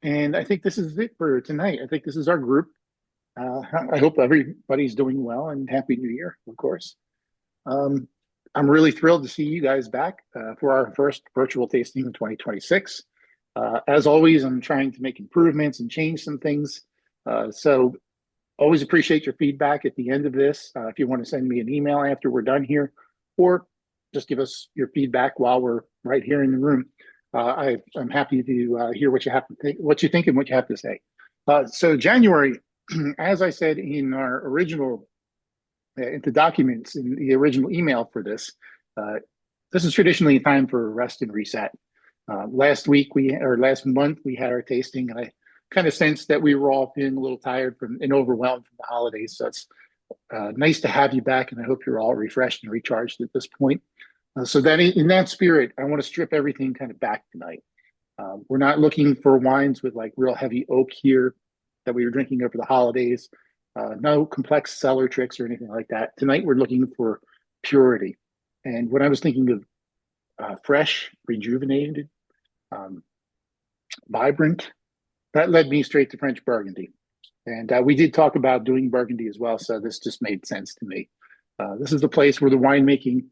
And I think this is it for tonight. I think this is our group. Uh, I hope everybody's doing well and Happy New Year, of course. Um, I'm really thrilled to see you guys back for our first virtual tasting in 2026. As always, I'm trying to make improvements and change some things. So always appreciate your feedback at the end of this. If you want to send me an email after we're done here, or just give us your feedback while we're right here in the room. I'm happy to hear what you have to think, what you think, and what you have to say. So January, as I said in our original, the documents in the original email for this, uh, this is traditionally a time for rest and reset. Last month we had our tasting, and I kind of sensed that we were all feeling a little tired from and overwhelmed from the holidays. So it's nice to have you back, and I hope you're all refreshed and recharged at this point. So that in that spirit, I want to strip everything kind of back tonight. We're not looking for wines with like real heavy oak here that we were drinking over the holidays. No complex cellar tricks or anything like that. Tonight we're looking for purity. And when I was thinking of fresh, rejuvenated, um, vibrant, that led me straight to French Burgundy. And we did talk about doing Burgundy as well, so this just made sense to me. This is the place where the winemaking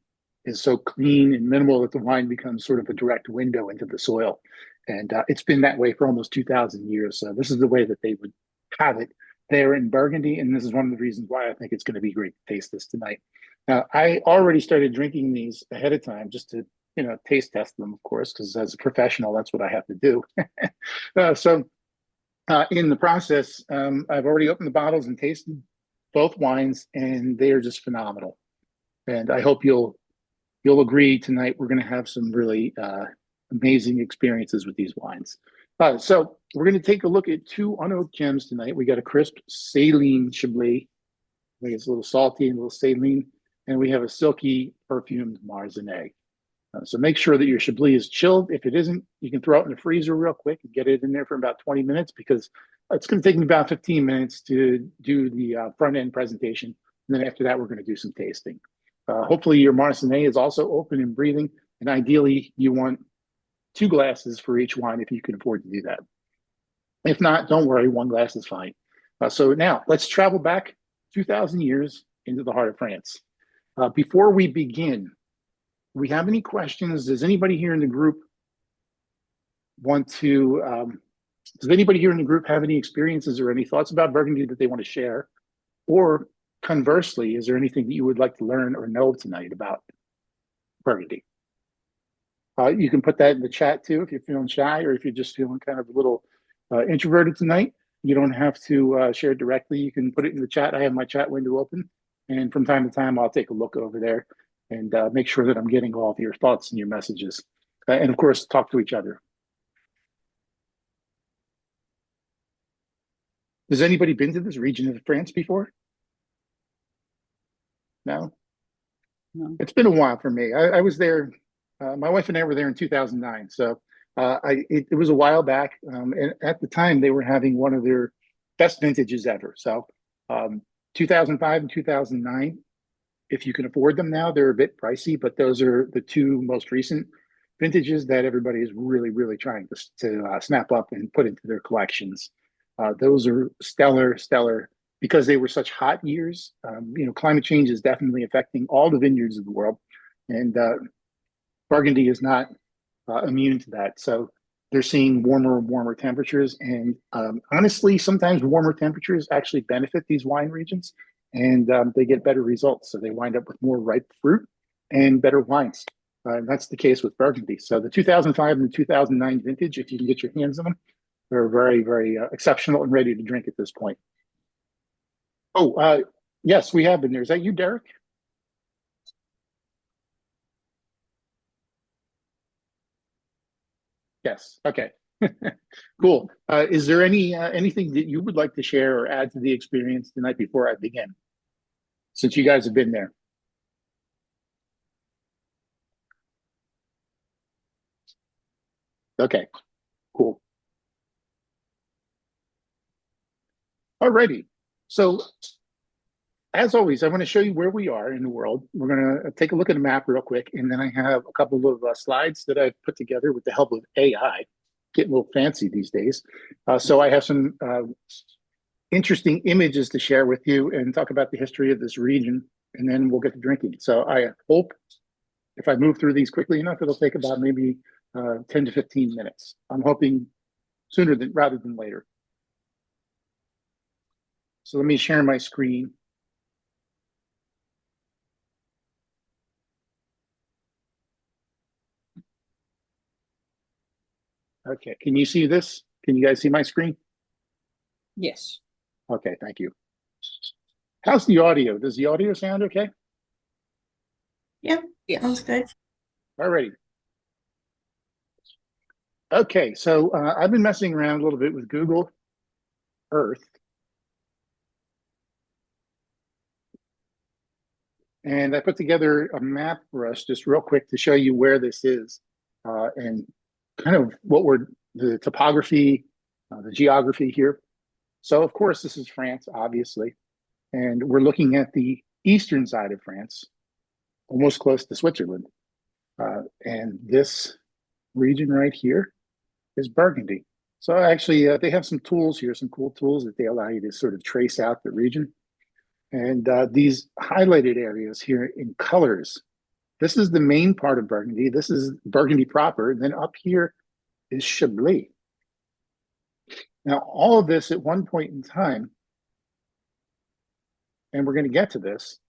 is so clean and minimal that the wine becomes sort of a direct window into the soil. And it's been that way for almost 2,000 years. So this is the way that they would have it there in Burgundy. And this is one of the reasons why I think it's going to be great to taste this tonight. Now, I already started drinking these ahead of time just to, taste test them, of course, because as a professional, that's what I have to do. In the process, I've already opened the bottles and tasted both wines, and they are just phenomenal. And I hope you'll agree tonight. We're going to have some really amazing experiences with these wines. So we're going to take a look at two unoaked gems tonight. We got a crisp saline Chablis. I think it's a little salty and a little saline, and we have a silky perfumed Marsannay. So make sure that your Chablis is chilled. If it isn't, you can throw it in the freezer real quick and get it in there for about 20 minutes because it's going to take me about 15 minutes to do the front end presentation. And then after that, we're going to do some tasting. Hopefully your Marsannay is also open and breathing. And ideally, you want 2 glasses for each wine if you can afford to do that. If not, don't worry, 1 glass is fine. So now let's travel back 2,000 years into the heart of France. Before we begin, we have any questions? Does anybody here in the group does anybody here in the group have any experiences or any thoughts about Burgundy that they want to share? Or conversely, is there anything that you would like to learn or know tonight about Burgundy? You can put that in the chat too if you're feeling shy or if you're just feeling kind of a little introverted tonight. You don't have to share it directly. You can put it in the chat. I have my chat window open, and from time to time, I'll take a look over there and make sure that I'm getting all of your thoughts and your messages. And of course, talk to each other. Has anybody been to this region of France before? No? No. It's been a while for me. I was there. My wife and I were there in 2009. So it was a while back. And at the time, they were having one of their best vintages ever. So 2005 and 2009, if you can afford them now, they're a bit pricey, but those are the two most recent vintages that everybody is really, really trying to snap up and put into their collections. Those are stellar, because they were such hot years. Climate change is definitely affecting all the vineyards of the world, and Burgundy is not immune to that. So they're seeing warmer and warmer temperatures, and honestly, sometimes warmer temperatures actually benefit these wine regions, and they get better results. So they wind up with more ripe fruit and better wines. And that's the case with Burgundy. So the 2005 and the 2009 vintage, if you can get your hands on them, they're very, very exceptional and ready to drink at this point. Oh, yes, we have been there. Is that you, Derek? Yes. Okay. Cool. Is there anything that you would like to share or add to the experience tonight before I begin? Since you guys have been there. Okay. Cool. Alrighty. So as always, I want to show you where we are in the world. We're going to take a look at a map real quick, and then I have a couple of slides that I've put together with the help of AI. getting a little fancy these days. So I have some interesting images to share with you and talk about the history of this region, and then we'll get to drinking. So I hope if I move through these quickly enough, it'll take about maybe 10 to 15 minutes. I'm hoping sooner rather than later. So let me share my screen. Okay, can you see this? Can you guys see my screen? Yes. Okay, thank you. How's the audio? Does the audio sound okay? Yeah, Yes. sounds good. All righty. Okay, so I've been messing around a little bit with Google Earth. And I put together a map for us just real quick to show you where this is and kind of the topography, the geography here. So of course, this is France, obviously. And we're looking at the eastern side of France, almost close to Switzerland. And this region right here is Burgundy. So actually, they have some tools here, some cool tools that they allow you to sort of trace out the region. And these highlighted areas here in colors, this is the main part of Burgundy. This is Burgundy proper. And then up here is Chablis. Now, all of this at one point in time, and we're going to get to this,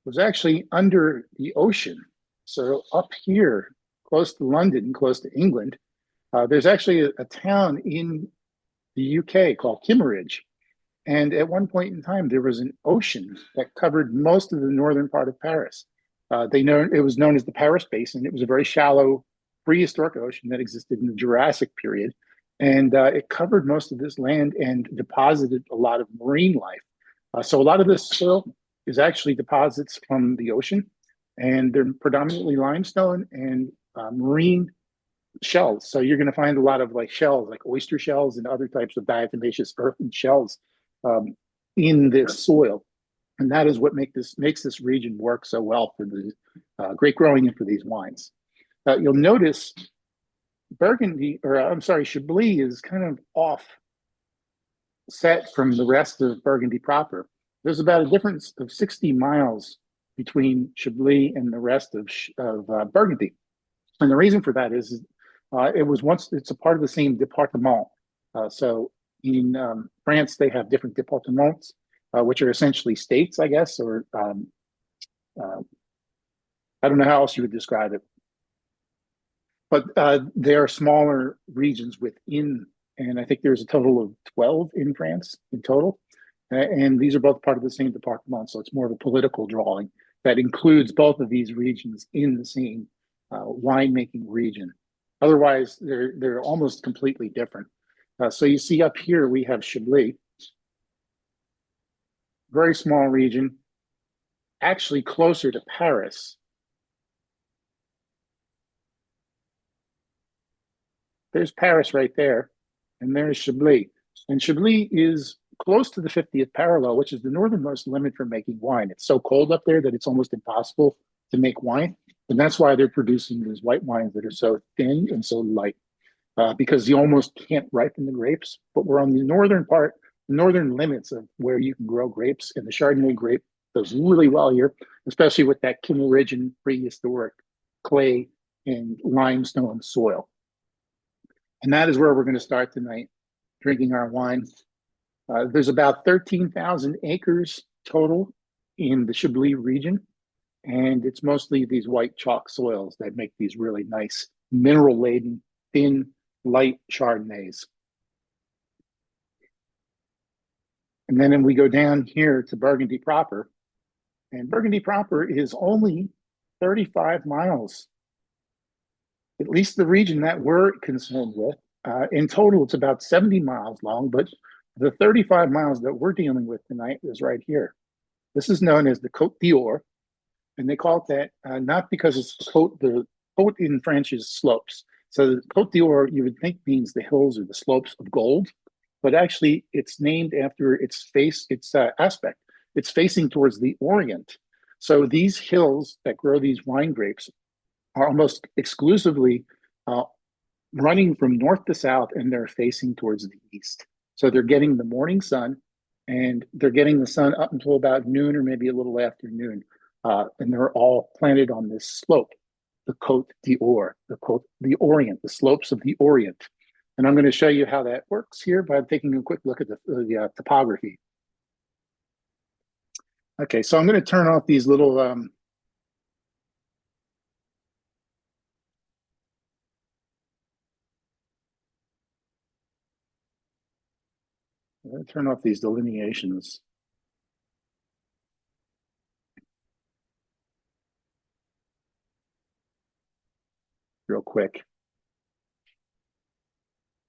was actually under the ocean. So up here, close to London, close to England, there's actually a town in the UK called Kimmeridge. And at one point in time, there was an ocean that covered most of the northern part of Paris. It was known as the Paris Basin. It was a very shallow prehistoric ocean that existed in the Jurassic period. And it covered most of this land and deposited a lot of marine life. So a lot of this soil is actually deposits from the ocean, and they're predominantly limestone and marine shells. So you're going to find a lot of like shells, like oyster shells and other types of diatomaceous earthen shells in this soil. And that is what makes this region work so well for the grape growing and for these wines. You'll notice Chablis is kind of offset from the rest of Burgundy proper. There's about a difference of 60 miles between Chablis and the rest of Burgundy. And the reason for that is it's a part of the same departement. So in France, they have different départements, which are essentially states, I guess, or I don't know how else you would describe it. But there are smaller regions within, and I think there's a total of 12 in France in total. And these are both part of the same department, so it's more of a political drawing that includes both of these regions in the same winemaking region. Otherwise, they're almost completely different. So you see up here, we have Chablis, very small region, actually closer to Paris. There's Paris right there, and there's Chablis. And Chablis is close to the 50th parallel, which is the northernmost limit for making wine. It's so cold up there that it's almost impossible to make wine. And that's why they're producing these white wines that are so thin and so light. Because you almost can't ripen the grapes, but we're on the northern limits of where you can grow grapes, and the Chardonnay grape does really well here, especially with that Kimmeridgian prehistoric clay and limestone soil. And that is where we're going to start tonight, drinking our wine. There's about 13,000 acres total in the Chablis region, and it's mostly these white chalk soils that make these really nice mineral-laden, thin, light Chardonnays. And then we go down here to Burgundy proper, and Burgundy proper is only 35 miles, at least the region that we're concerned with. In total, it's about 70 miles long, but the 35 miles that we're dealing with tonight is right here. This is known as the Côte d'Or, and they call it that not because it's the côte in French is slopes. So the Côte d'Or, you would think means the hills or the slopes of gold, but actually it's named after its aspect. It's facing towards the Orient. So these hills that grow these wine grapes are almost exclusively running from north to south, and they're facing towards the east. So they're getting the morning sun, and they're getting the sun up until about noon or maybe a little afternoon. And they're all planted on this slope, the Côte d'Or, the Orient, the slopes of the Orient. And I'm going to show you how that works here by taking a quick look at the topography. Okay, so I'm going to turn off these little turn off these delineations. Real quick,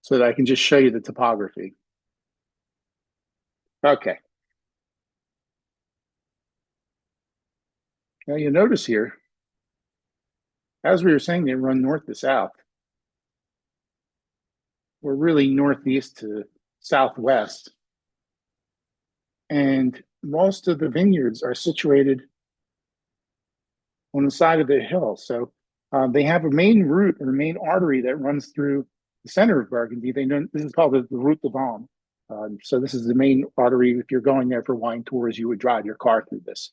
so that I can just show you the topography. Okay. Now you notice here, as we were saying, they run north to south. We're really northeast to southwest. And most of the vineyards are situated on the side of the hill. So they have a main route or main artery that runs through the center of Burgundy. This is called the Route de Vaume. So this is the main artery. If you're going there for wine tours, you would drive your car through this,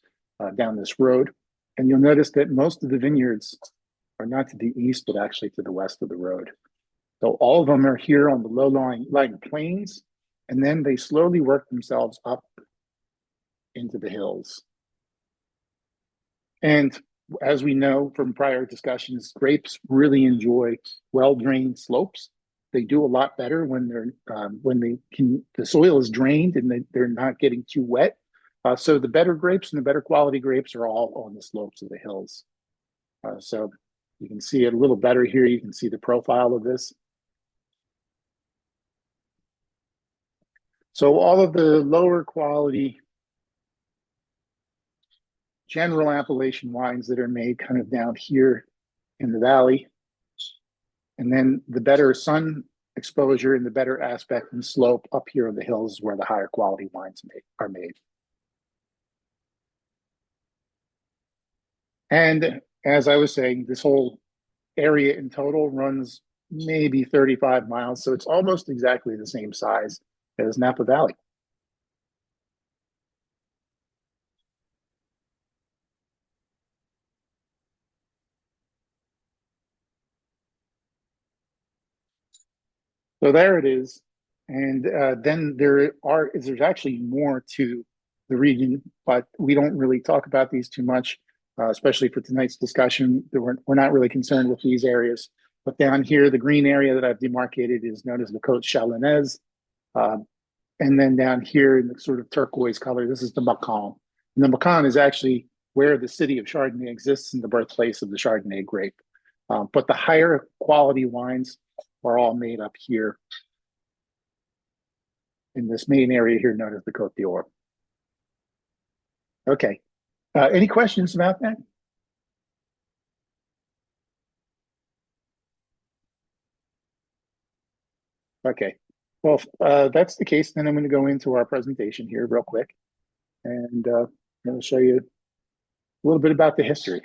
down this road. And you'll notice that most of the vineyards are not to the east, but actually to the west of the road. So all of them are here on the low-lying plains, and then they slowly work themselves up into the hills. And as we know from prior discussions, grapes really enjoy well-drained slopes. They do a lot better when the soil is drained and they're not getting too wet. So the better grapes and the better quality grapes are all on the slopes of the hills. So you can see it a little better here. You can see the profile of this. So all of the lower quality general appellation wines that are made kind of down here in the valley, and then the better sun exposure and the better aspect and slope up here in the hills is where the higher quality wines are made. And as I was saying, this whole area in total runs maybe 35 miles, so it's almost exactly the same size as Napa Valley. So there it is. And then there's actually more to the region, but we don't really talk about these too much, especially for tonight's discussion. We're not really concerned with these areas. But down here, the green area that I've demarcated is known as the Côte Chalonnaise. And then down here in the sort of turquoise color, this is the Macon. And the Macon is actually where the city of Chardonnay exists and the birthplace of the Chardonnay grape. But the higher quality wines are all made up here in this main area here known as the Côte d'Or. Okay. Any questions about that? Okay. Well, if that's the case, then I'm going to go into our presentation here real quick. And I'm going to show you a little bit about the history.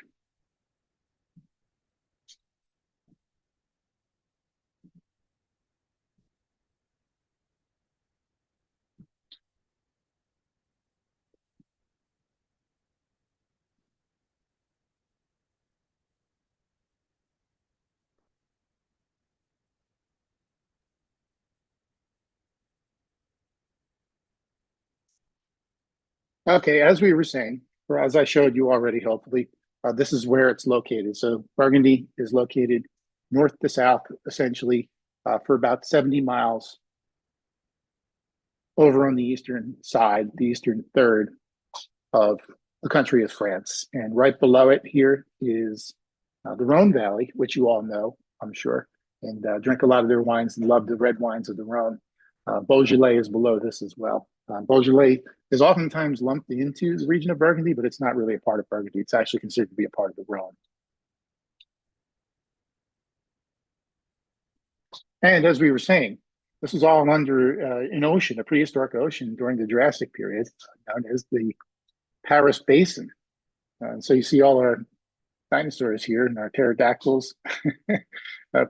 Okay, as we were saying, or as I showed you already, hopefully, this is where it's located. So Burgundy is located north to south, essentially, for about 70 miles over on the eastern side, the eastern third of the country of France. And right below it here is the Rhone Valley, which you all know, I'm sure, and drink a lot of their wines and love the red wines of the Rhone. Beaujolais is below this as well. Beaujolais is oftentimes lumped into the region of Burgundy, but it's not really a part of Burgundy. It's actually considered to be a part of the Rhone. And as we were saying, this was all under an ocean, a prehistoric ocean during the Jurassic period, known as the Paris Basin. So you see all our dinosaurs here and our pterodactyls.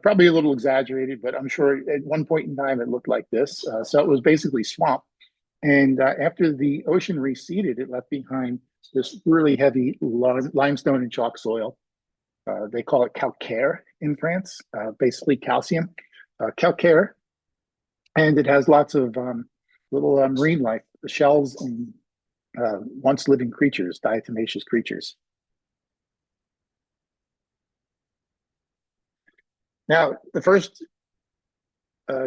Probably a little exaggerated, but I'm sure at one point in time it looked like this. So it was basically swamp. And after the ocean receded, it left behind this really heavy limestone and chalk soil. They call it calcaire in France, basically calcium, calcaire. And it has lots of little marine life, shells and once living creatures, diatomaceous creatures. Now, the first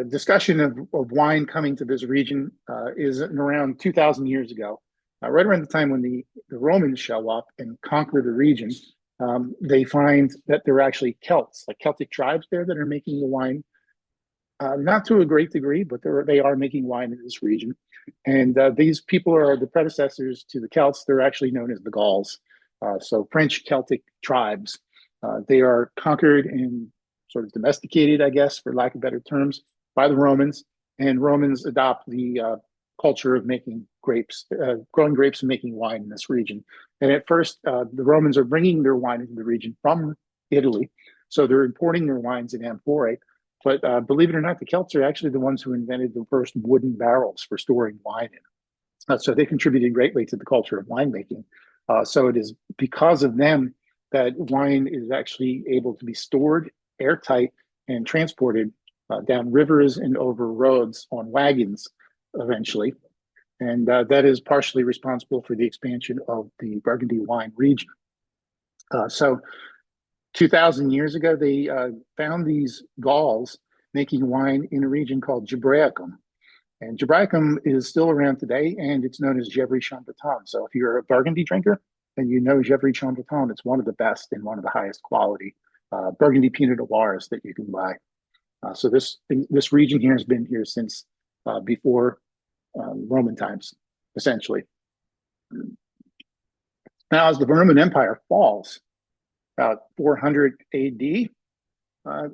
discussion of wine coming to this region is around 2,000 years ago, right around the time when the Romans show up and conquer the region. They find that there are actually Celts, like Celtic tribes there that are making the wine, not to a great degree, but they are making wine in this region. And these people are the predecessors to the Celts. They're actually known as the Gauls. So French Celtic tribes. They are conquered and sort of domesticated, I guess, for lack of better terms, by the Romans. And Romans adopt the culture of making grapes, growing grapes and making wine in this region. And at first, the Romans are bringing their wine into the region from Italy. So they're importing their wines in amphorae. But believe it or not, the Celts are actually the ones who invented the first wooden barrels for storing wine in. So they contributed greatly to the culture of winemaking. So it is because of them that wine is actually able to be stored airtight and transported down rivers and over roads on wagons eventually. And that is partially responsible for the expansion of the Burgundy wine region. So 2,000 years ago, they found these Gauls making wine in a region called Gibraicum. And Gibraicum is still around today, and it's known as Gevrey Chambertin. So if you're a Burgundy drinker and you know Gevrey Chambertin, it's one of the best and one of the highest quality Burgundy Pinot Noirs that you can buy. So this region here has been here since before Roman times, essentially. Now, as the Roman Empire falls, about 400 AD,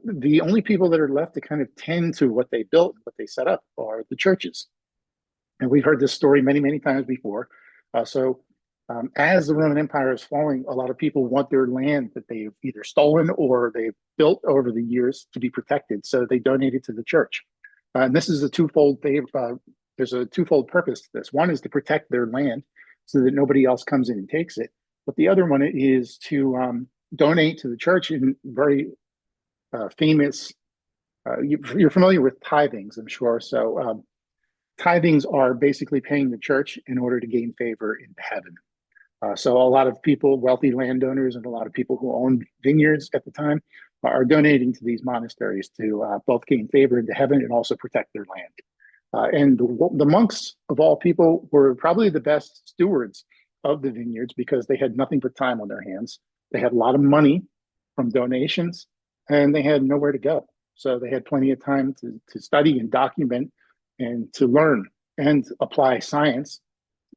the only people that are left to kind of tend to what they built, what they set up, are the churches. And we've heard this story many, many times before. As the Roman Empire is falling, a lot of people want their land that they've either stolen or they've built over the years to be protected. So they donate it to the church. And this is a twofold thing. There's a twofold purpose to this. One is to protect their land so that nobody else comes in and takes it. But the other one is to donate to the church in very famous, you're familiar with tithings, I'm sure. So tithings are basically paying the church in order to gain favor in heaven. So a lot of people, wealthy landowners and a lot of people who owned vineyards at the time are donating to these monasteries to both gain favor into heaven and also protect their land. And the monks, of all people, were probably the best stewards of the vineyards because they had nothing but time on their hands. They had a lot of money from donations and they had nowhere to go. So they had plenty of time to study and document and to learn and apply science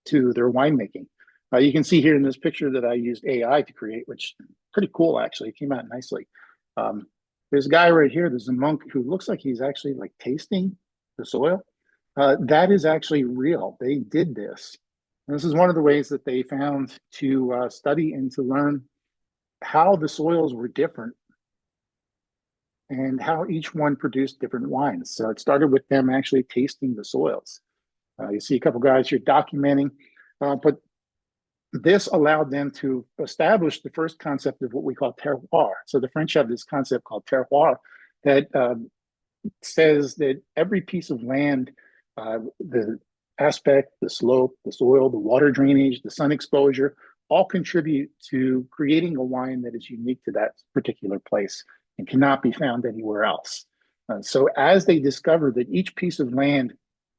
to their winemaking. You can see here in this picture that I used AI to create, which is pretty cool, actually. It came out nicely. There's a guy right here, there's a monk who looks like he's actually like tasting the soil. That is actually real. They did this. And this is one of the ways that they found to study and to learn how the soils were different and how each one produced different wines. So it started with them actually tasting the soils. You see a couple guys here documenting, but this allowed them to establish the first concept of what we call terroir. So the French have this concept called terroir that says that every piece of land, the aspect, the slope, the soil, the water drainage, the sun exposure, all contribute to creating a wine that is unique to that particular place and cannot be found anywhere else. So as they discover that each piece of land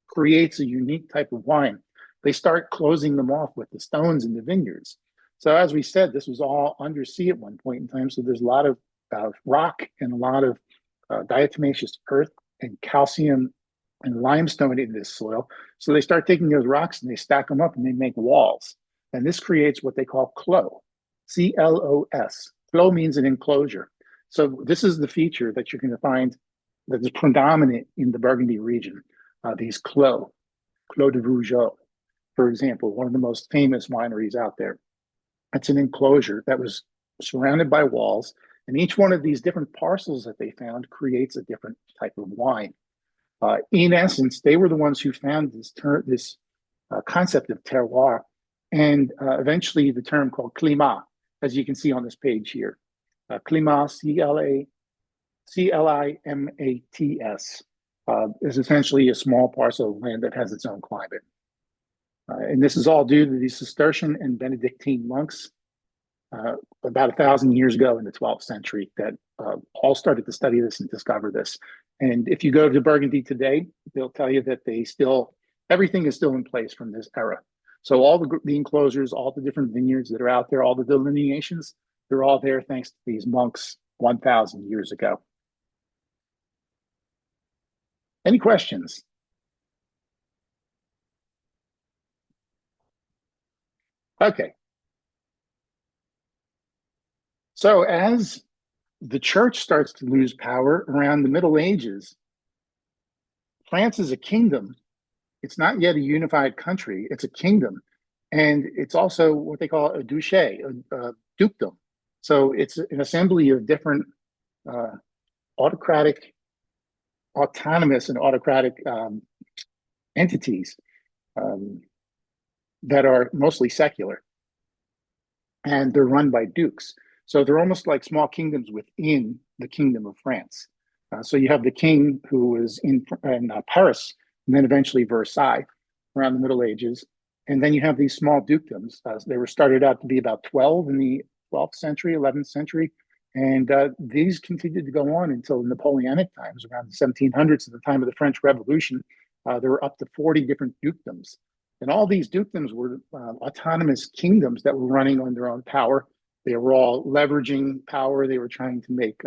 creates a unique type of wine, they start closing them off with the stones in the vineyards. So as we said, this was all undersea at one point in time. So there's a lot of rock and a lot of diatomaceous earth and calcium and limestone in this soil. So they start taking those rocks and they stack them up and they make walls. And this creates what they call clos, C-L-O-S. Clos means an enclosure. So this is the feature that you're going to find that is predominant in the Burgundy region, these clos de Rouge, for example, one of the most famous wineries out there. It's an enclosure that was surrounded by walls. And each one of these different parcels that they found creates a different type of wine. In essence, they were the ones who found this concept of terroir, and eventually the term called climat, as you can see on this page here. Climat, C-L-I-M-A-T-S, is essentially a small parcel of land that has its own climate. And this is all due to the Cistercian and Benedictine monks about 1,000 years ago in the 12th century that all started to study this and discover this. And if you go to Burgundy today, they'll tell you that everything is still in place from this era. So all the enclosures, all the different vineyards that are out there, all the delineations, they're all there thanks to these monks 1,000 years ago. Any questions? Okay. So as the church starts to lose power around the Middle Ages, France is a kingdom. It's not yet a unified country. It's a kingdom. And it's also what they call a duché, a dukedom. So it's an assembly of different autonomous and autocratic entities that are mostly secular. And they're run by dukes. So they're almost like small kingdoms within the Kingdom of France. So you have the king who was in Paris, and then eventually Versailles around the Middle Ages. And then you have these small dukedoms. They were started out to be about 12 in the 12th century, 11th century. And these continued to go on until Napoleonic times, around the 1700s, at the time of the French Revolution. There were up to 40 different dukedoms. And all these dukedoms were autonomous kingdoms that were running on their own power. They were all leveraging power. They were trying to make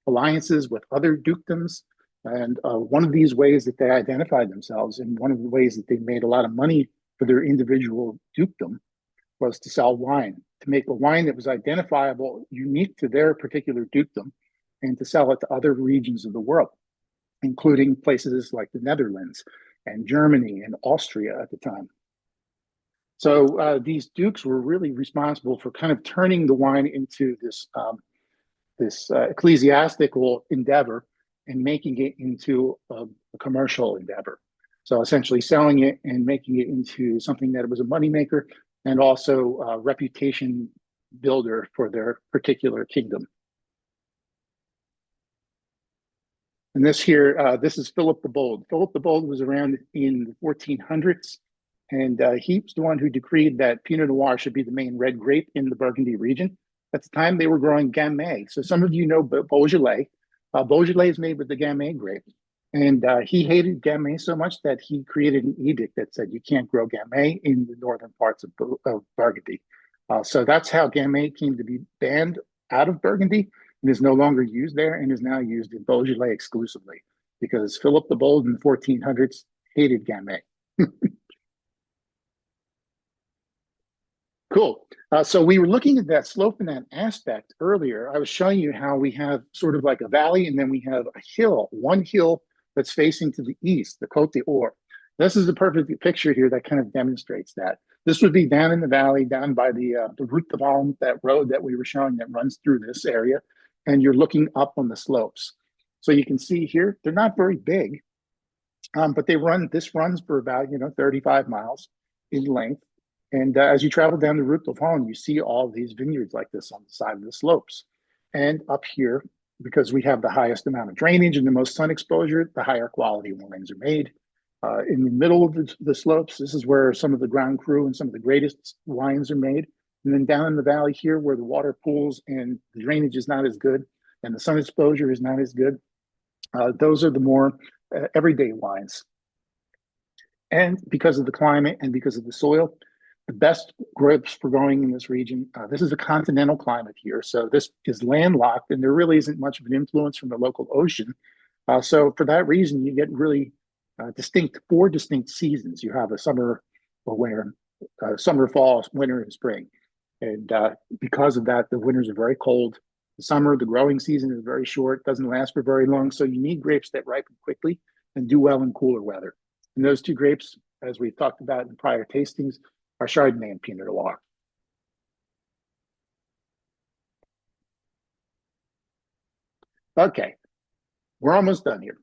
alliances with other dukedoms. And one of these ways that they identified themselves, and one of the ways that they made a lot of money for their individual dukedom, was to sell wine, to make a wine that was identifiable, unique to their particular dukedom, and to sell it to other regions of the world, including places like the Netherlands and Germany and Austria at the time. So these dukes were really responsible for kind of turning the wine into this ecclesiastical endeavor and making it into a commercial endeavor. So essentially selling it and making it into something that was a moneymaker and also a reputation builder for their particular kingdom. And this here, this is Philip the Bold. Philip the Bold was around in the 1400s. And he was the one who decreed that Pinot Noir should be the main red grape in the Burgundy region. At the time, they were growing Gamay. So some of you know Beaujolais. Beaujolais is made with the Gamay grape. And he hated Gamay so much that he created an edict that said you can't grow Gamay in the northern parts of Burgundy. So that's how Gamay came to be banned out of Burgundy and is no longer used there and is now used in Beaujolais exclusively because Philip the Bold in the 1400s hated Gamay. Cool. So we were looking at that slope and that aspect earlier. I was showing you how we have sort of like a valley and then we have a hill, one hill that's facing to the east, the Côte d'Or. This is the perfect picture here that kind of demonstrates that. This would be down in the valley, down by the Route de Valme, that road that we were showing that runs through this area. And you're looking up on the slopes. So you can see here, they're not very big, but this runs for about, 35 miles in length. And as you travel down the Route de Valme, you see all these vineyards like this on the side of the slopes. And up here, because we have the highest amount of drainage and the most sun exposure, the higher quality wines are made. In the middle of the slopes, this is where some of the Grand Cru and some of the greatest wines are made. And then down in the valley here, where the water pools and the drainage is not as good and the sun exposure is not as good, those are the more everyday wines. And because of the climate and because of the soil, the best grapes for growing in this region, this is a continental climate here. So this is landlocked and there really isn't much of an influence from the local ocean. So for that reason, you get really four distinct seasons. You have a summer or winter, summer, fall, winter, and spring. And because of that, the winters are very cold. The summer, the growing season is very short, doesn't last for very long. So you need grapes that ripen quickly and do well in cooler weather. And those two grapes, as we've talked about in prior tastings, are Chardonnay and Pinot Noir. Okay, we're almost done here.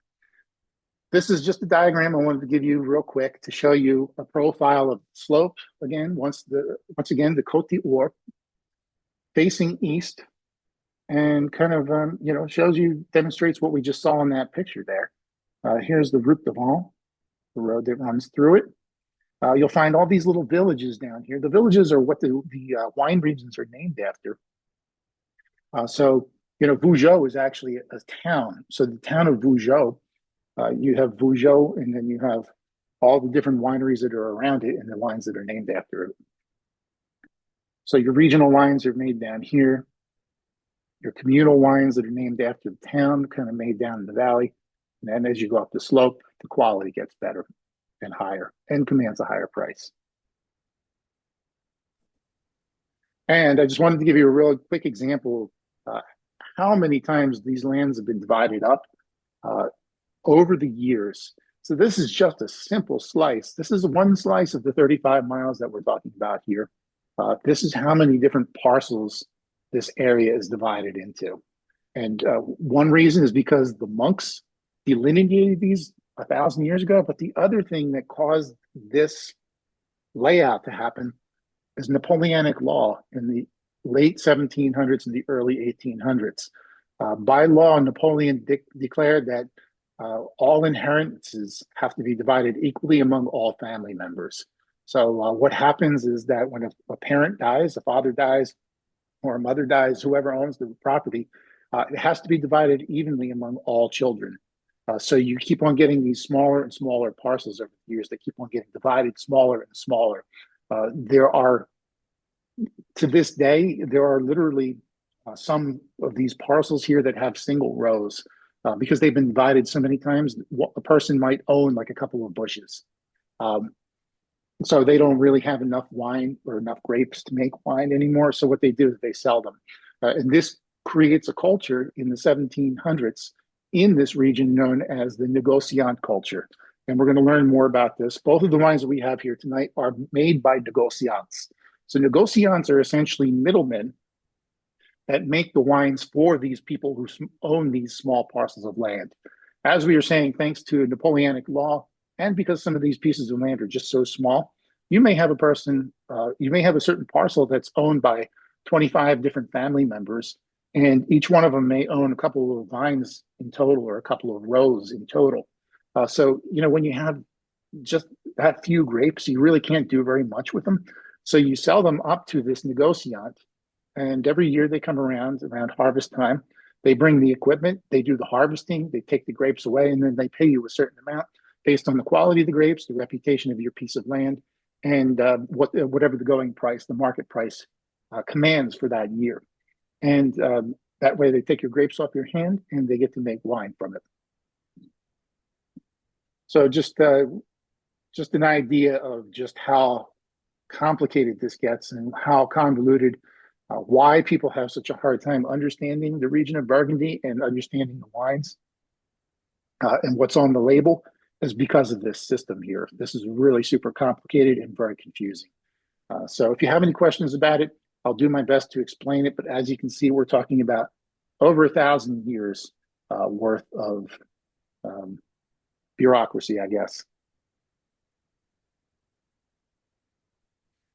This is just a diagram I wanted to give you real quick to show you a profile of slope. Again, once again, the Côte d'Or facing east, and kind of, demonstrates what we just saw in that picture there. Here's the Route de Vent, the road that runs through it. You'll find all these little villages down here. The villages are what the wine regions are named after. Vougeot is actually a town. So the town of Vougeot, you have Vougeot, and then you have all the different wineries that are around it and the wines that are named after it. So your regional wines are made down here. Your communal wines that are named after the town, kind of made down in the valley. And then as you go up the slope, the quality gets better and higher and commands a higher price. And I just wanted to give you a real quick example of how many times these lands have been divided up over the years. So this is just a simple slice. This is one slice of the 35 miles that we're talking about here. This is how many different parcels this area is divided into. And one reason is because the monks delineated these 1,000 years ago. But the other thing that caused this layout to happen is Napoleonic law in the late 1700s and the early 1800s. By law, Napoleon declared that all inheritances have to be divided equally among all family members. So what happens is that when a parent dies, a father dies, or a mother dies, whoever owns the property, it has to be divided evenly among all children. So you keep on getting these smaller and smaller parcels over the years that keep on getting divided smaller and smaller. To this day, there are literally some of these parcels here that have single rows because they've been divided so many times. A person might own like a couple of bushes. So they don't really have enough wine or enough grapes to make wine anymore. So what they do is they sell them. And this creates a culture in the 1700s in this region known as the négociant culture. And we're going to learn more about this. Both of the wines that we have here tonight are made by négociants. So négociants are essentially middlemen that make the wines for these people who own these small parcels of land. As we were saying, thanks to Napoleonic law, and because some of these pieces of land are just so small, you may have a certain parcel that's owned by 25 different family members, and each one of them may own a couple of vines in total or a couple of rows in total. When you have just that few grapes, you really can't do very much with them. So you sell them up to this négociant, and every year they come around harvest time. They bring the equipment, they do the harvesting, they take the grapes away, and then they pay you a certain amount based on the quality of the grapes, the reputation of your piece of land, and whatever the going price, the market price commands for that year. And that way they take your grapes off your hand and they get to make wine from it. So just an idea of just how complicated this gets and how convoluted, why people have such a hard time understanding the region of Burgundy and understanding the wines and what's on the label is because of this system here. This is really super complicated and very confusing. So if you have any questions about it, I'll do my best to explain it. But as you can see, we're talking about over 1,000 years worth of bureaucracy, I guess.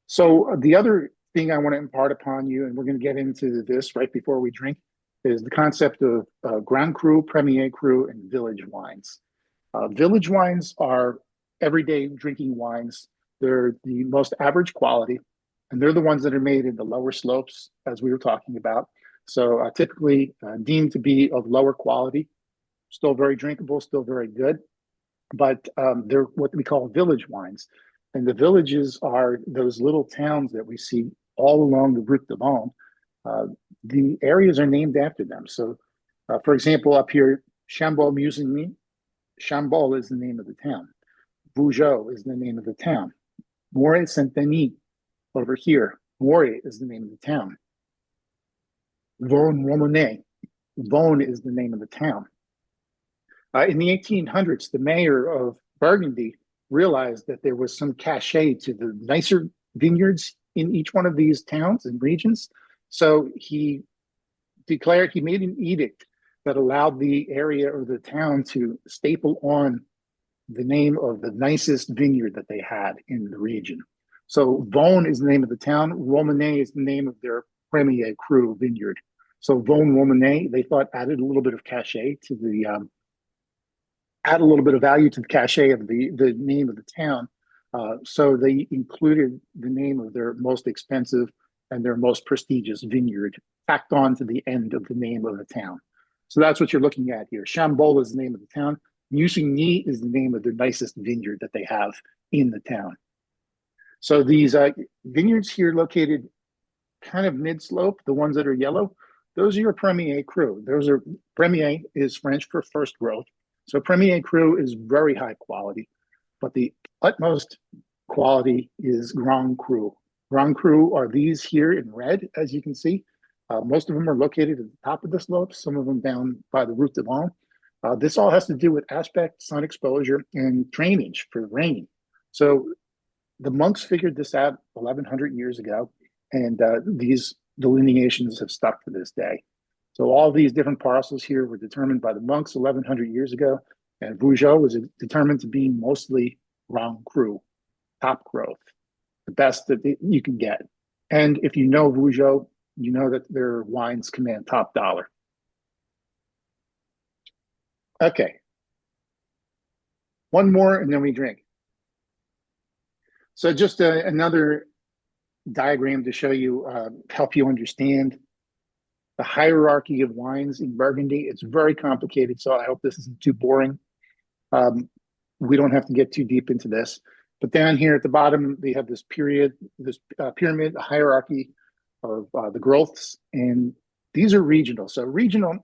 So the other thing I want to impart upon you, and we're going to get into this right before we drink, is the concept of Grand Cru, Premier Cru, and village wines. Village wines are everyday drinking wines. They're the most average quality, and they're the ones that are made in the lower slopes, as we were talking about. So typically deemed to be of lower quality, still very drinkable, still very good, but they're what we call village wines. And the villages are those little towns that we see all along the Route de Vent. The areas are named after them. So, for example, up here, Chambol-Musigny, Chambol is the name of the town. Vougeot is the name of the town. Moret-Saint-Denis, over here, Moret is the name of the town. Vaune-Romanée, Vaune is the name of the town. In the 1800s, the mayor of Burgundy realized that there was some cachet to the nicer vineyards in each one of these towns and regions. So he made an edict that allowed the area or the town to staple on the name of the nicest vineyard that they had in the region. So Beaune is the name of the town. Romanée is the name of their Premier Cru vineyard. So Beaune Romanée, they thought added a little bit of cachet to the, add a little bit of value to the cachet of the name of the town. So they included the name of their most expensive and their most prestigious vineyard tacked on to the end of the name of the town. So that's what you're looking at here. Chambol is the name of the town. Musigny is the name of the nicest vineyard that they have in the town. So these vineyards here located kind of mid-slope, the ones that are yellow, those are your Premier Cru. Those are, Premier is French for first growth. So Premier Cru is very high quality, but the utmost quality is Grand Cru. Grand Cru are these here in red, as you can see. Most of them are located at the top of the slopes, some of them down by the Route de Vent. This all has to do with aspect, sun exposure, and drainage for rain. So the monks figured this out 1,100 years ago, and these delineations have stuck to this day. So all these different parcels here were determined by the monks 1,100 years ago, and Vougeot was determined to be mostly Grand Cru, top growth, the best that you can get. And if you know Vougeot, you know that their wines command top dollar. Okay. One more and then we drink. So just another diagram to show you, help you understand the hierarchy of wines in Burgundy. It's very complicated, so I hope this isn't too boring. We don't have to get too deep into this. But down here at the bottom, they have this pyramid, a hierarchy of the growths, and these are regional. So regional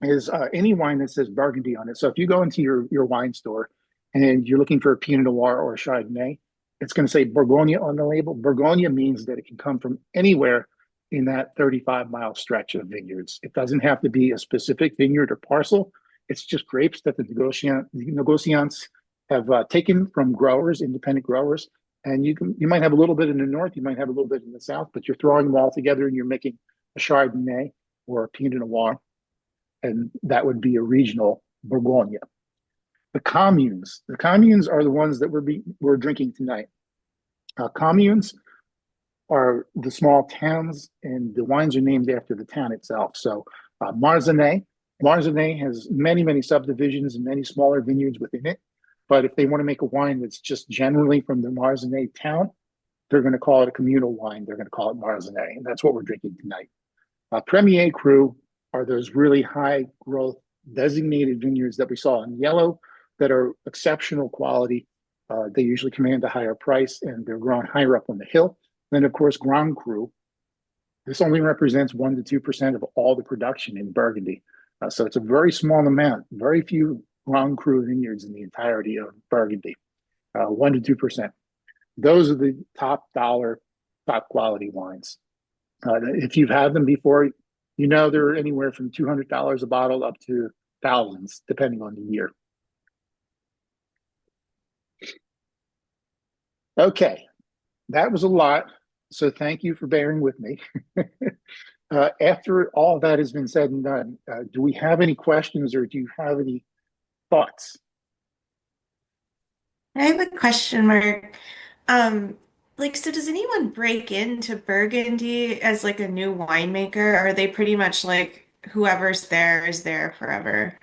is any wine that says Burgundy on it. So if you go into your wine store and you're looking for a Pinot Noir or a Chardonnay, it's going to say Bourgogne on the label. Bourgogne means that it can come from anywhere in that 35-mile stretch of vineyards. It doesn't have to be a specific vineyard or parcel. It's just grapes that the negociants have taken from growers, independent growers. And you might have a little bit in the north, you might have a little bit in the south, but you're throwing them all together and you're making a Chardonnay or a Pinot Noir. And that would be a regional Bourgogne. The communes are the ones that we're drinking tonight. Communes are the small towns, and the wines are named after the town itself. So Marsannay has many, many subdivisions and many smaller vineyards within it. But if they want to make a wine that's just generally from the Marsannay town, they're going to call it a communal wine. They're going to call it Marsannay, and that's what we're drinking tonight. Premier Cru are those really high growth designated vineyards that we saw in yellow that are exceptional quality. They usually command a higher price, and they're grown higher up on the hill. Then, of course, Grand Cru. This only represents 1% to 2% of all the production in Burgundy. So it's a very small amount, very few Grand Cru vineyards in the entirety of Burgundy, 1% to 2%. Those are the top dollar, top quality wines. If you've had them before, you know they're anywhere from $200 a bottle up to thousands, depending on the year. Okay, that was a lot. So thank you for bearing with me. After all that has been said and done, do we have any questions or do you have any thoughts? I have a question, Mark. So does anyone break into Burgundy as like a new winemaker? Or are they pretty much like whoever's there is there forever?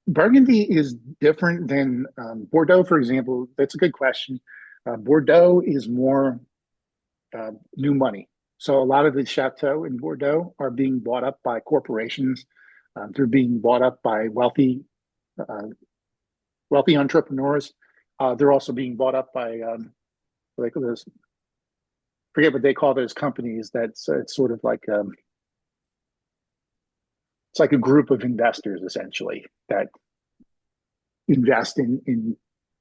Burgundy is different than Bordeaux, for example. That's a good question. Bordeaux is more new money. So a lot of the chateaux in Bordeaux are being bought up by corporations. They're being bought up by wealthy entrepreneurs. They're also being bought up by like those, forget what they call those companies. That's it's sort of like it's like a group of investors essentially that invest in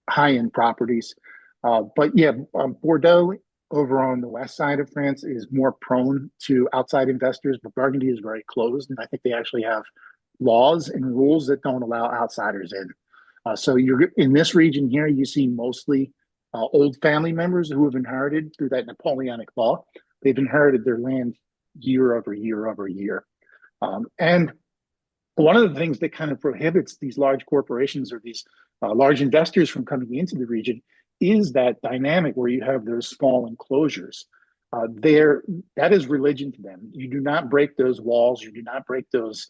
high-end properties. But yeah, Bordeaux over on the west side of France is more prone to outside investors, but Burgundy is very closed, and I think they actually have laws and rules that don't allow outsiders in. So you're in this region here, you see mostly old family members who have inherited through that Napoleonic law. They've inherited their land year over year over year. And one of the things that kind of prohibits these large corporations or these large investors from coming into the region is that dynamic where you have those small enclosures. That is religion to them. You do not break those walls. You do not break those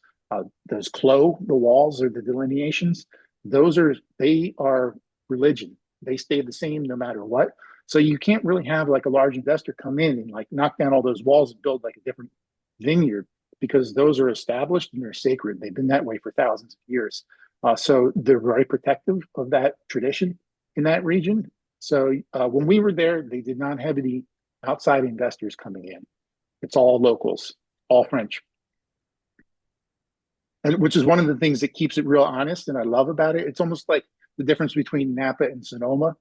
clos, the walls or the delineations. They are religion. They stay the same no matter what. So you can't really have like a large investor come in and like knock down all those walls and build like a different vineyard, because those are established and they're sacred. They've been that way for thousands of years. So they're very protective of that tradition in that region. So when we were there, they did not have any outside investors coming in. It's all locals, all French. And which is one of the things that keeps it real honest, and I love about it. It's almost like the difference between Napa and Sonoma.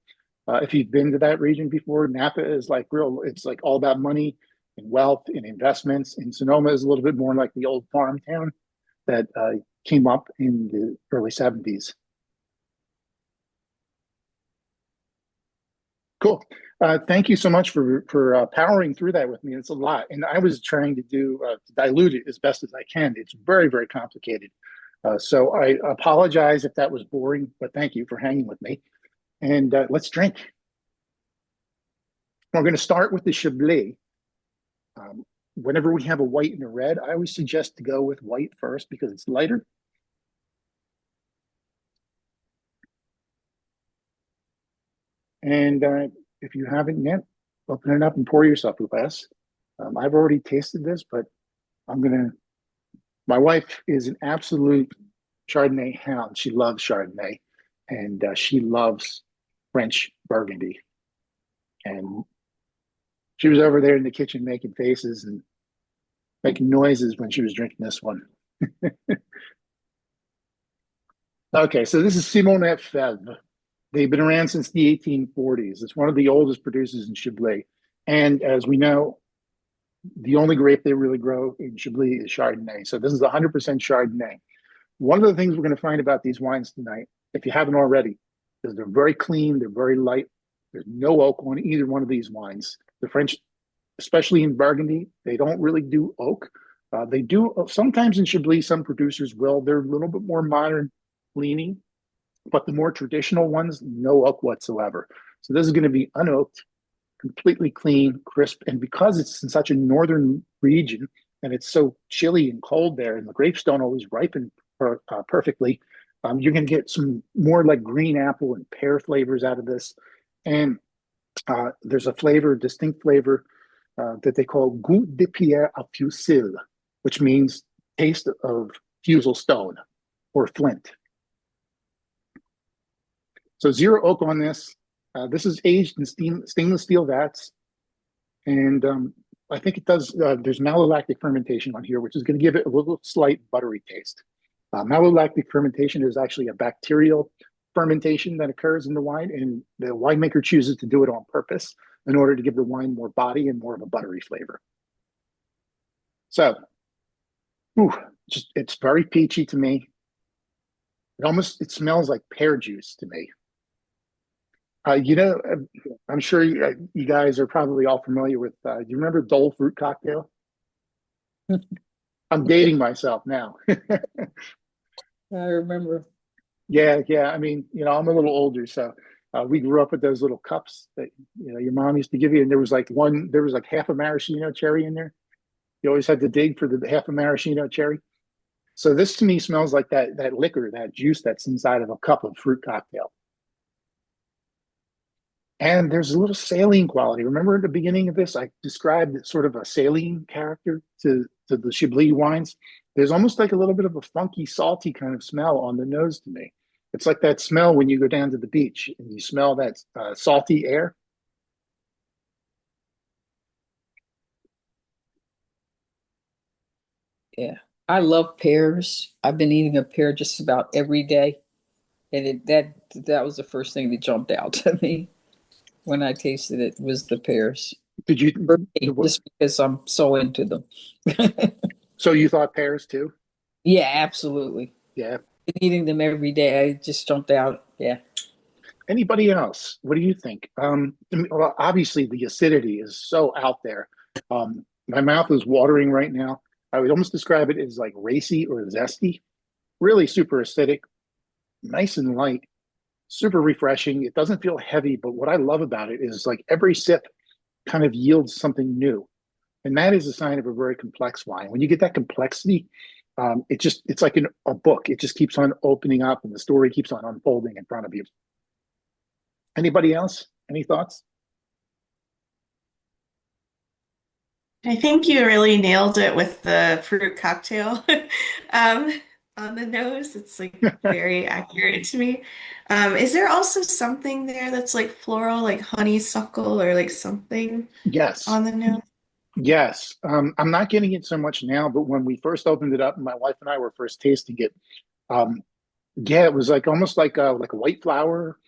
If you've been to that region before, Napa is like it's like all about money and wealth and investments. And Sonoma is a little bit more like the old farm town that came up in the early 70s. Cool. Thank you so much for powering through that with me. It's a lot. And I was trying to dilute it as best as I can. It's very, very complicated. So I apologize if that was boring, but thank you for hanging with me. And let's drink. We're going to start with the Chablis. Whenever we have a white and a red, I always suggest to go with white first because it's lighter. And if you haven't yet, open it up and pour yourself a glass. I've already tasted this, but my wife is an absolute Chardonnay hound. She loves Chardonnay, and she loves French Burgundy. And she was over there in the kitchen making faces and making noises when she was drinking this one. Okay, so this is Simonnet-Febvre. They've been around since the 1840s. It's one of the oldest producers in Chablis. And as we know, the only grape they really grow in Chablis is Chardonnay. So this is 100% Chardonnay. One of the things we're going to find about these wines tonight, if you haven't already, is they're very clean, they're very light. There's no oak on either one of these wines. The French, especially in Burgundy, they don't really do oak. They do sometimes in Chablis, some producers will. They're a little bit more modern leaning, but the more traditional ones, no oak whatsoever. So this is going to be unoaked, completely clean, crisp. And because it's in such a northern region and it's so chilly and cold there, and the grapes don't always ripen perfectly, you're going to get some more like green apple and pear flavors out of this. And there's a flavor, distinct flavor that they call goût de pierre à fusil, which means taste of fusel stone or flint. So zero oak on this. This is aged in stainless steel vats. And I think it does, there's malolactic fermentation on here, which is going to give it a little slight buttery taste. Malolactic fermentation is actually a bacterial fermentation that occurs in the wine, and the winemaker chooses to do it on purpose in order to give the wine more body and more of a buttery flavor. So, it's very peachy to me. It smells like pear juice to me. I'm sure you guys are probably all familiar with, do you remember Dole fruit cocktail? I'm dating myself now. I remember. Yeah. I mean, I'm a little older, so we grew up with those little cups that, your mom used to give you. And there was like half a maraschino cherry in there. You always had to dig for the half a maraschino cherry. So this to me smells like that liquor, that juice that's inside of a cup of fruit cocktail. And there's a little saline quality. Remember at the beginning of this, I described sort of a saline character to the Chablis wines. There's almost like a little bit of a funky, salty kind of smell on the nose to me. It's like that smell when you go down to the beach and you smell that salty air. Yeah. I love pears. I've been eating a pear just about every day. And that was the first thing that jumped out to me when I tasted it, was the pears. Did you? For me, just because I'm so into them. So you thought pears too? Yeah, absolutely. Yeah. Been eating them every day. I just jumped out. Yeah. Anybody else? What do you think? Well, obviously the acidity is so out there. My mouth is watering right now. I would almost describe it as like racy or zesty, really super acidic, nice and light, super refreshing. It doesn't feel heavy, but what I love about it is like every sip kind of yields something new. And that is a sign of a very complex wine. When you get that complexity, it's like a book. It just keeps on opening up and the story keeps on unfolding in front of you. Anybody else? Any thoughts? I think you really nailed it with the fruit cocktail um, on the nose. It's like very accurate to me. Is there also something there that's like floral, like honeysuckle or like something Yes. on the nose? Yes. I'm not getting it so much now, but when we first opened it up and my wife and I were first tasting it, um, yeah, it was like almost like a white flower.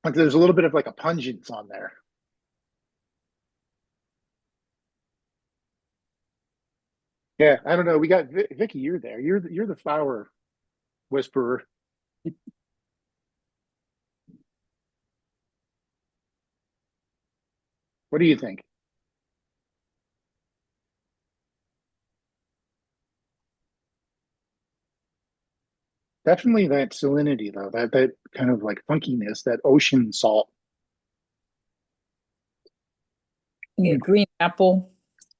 Like there's a little bit of like a pungence on there. Yeah, I don't know. We got Vicky. You're there. You're the flower whisperer. What do you think? Definitely that salinity though. That kind of like funkiness, that ocean salt. Yeah, green apple.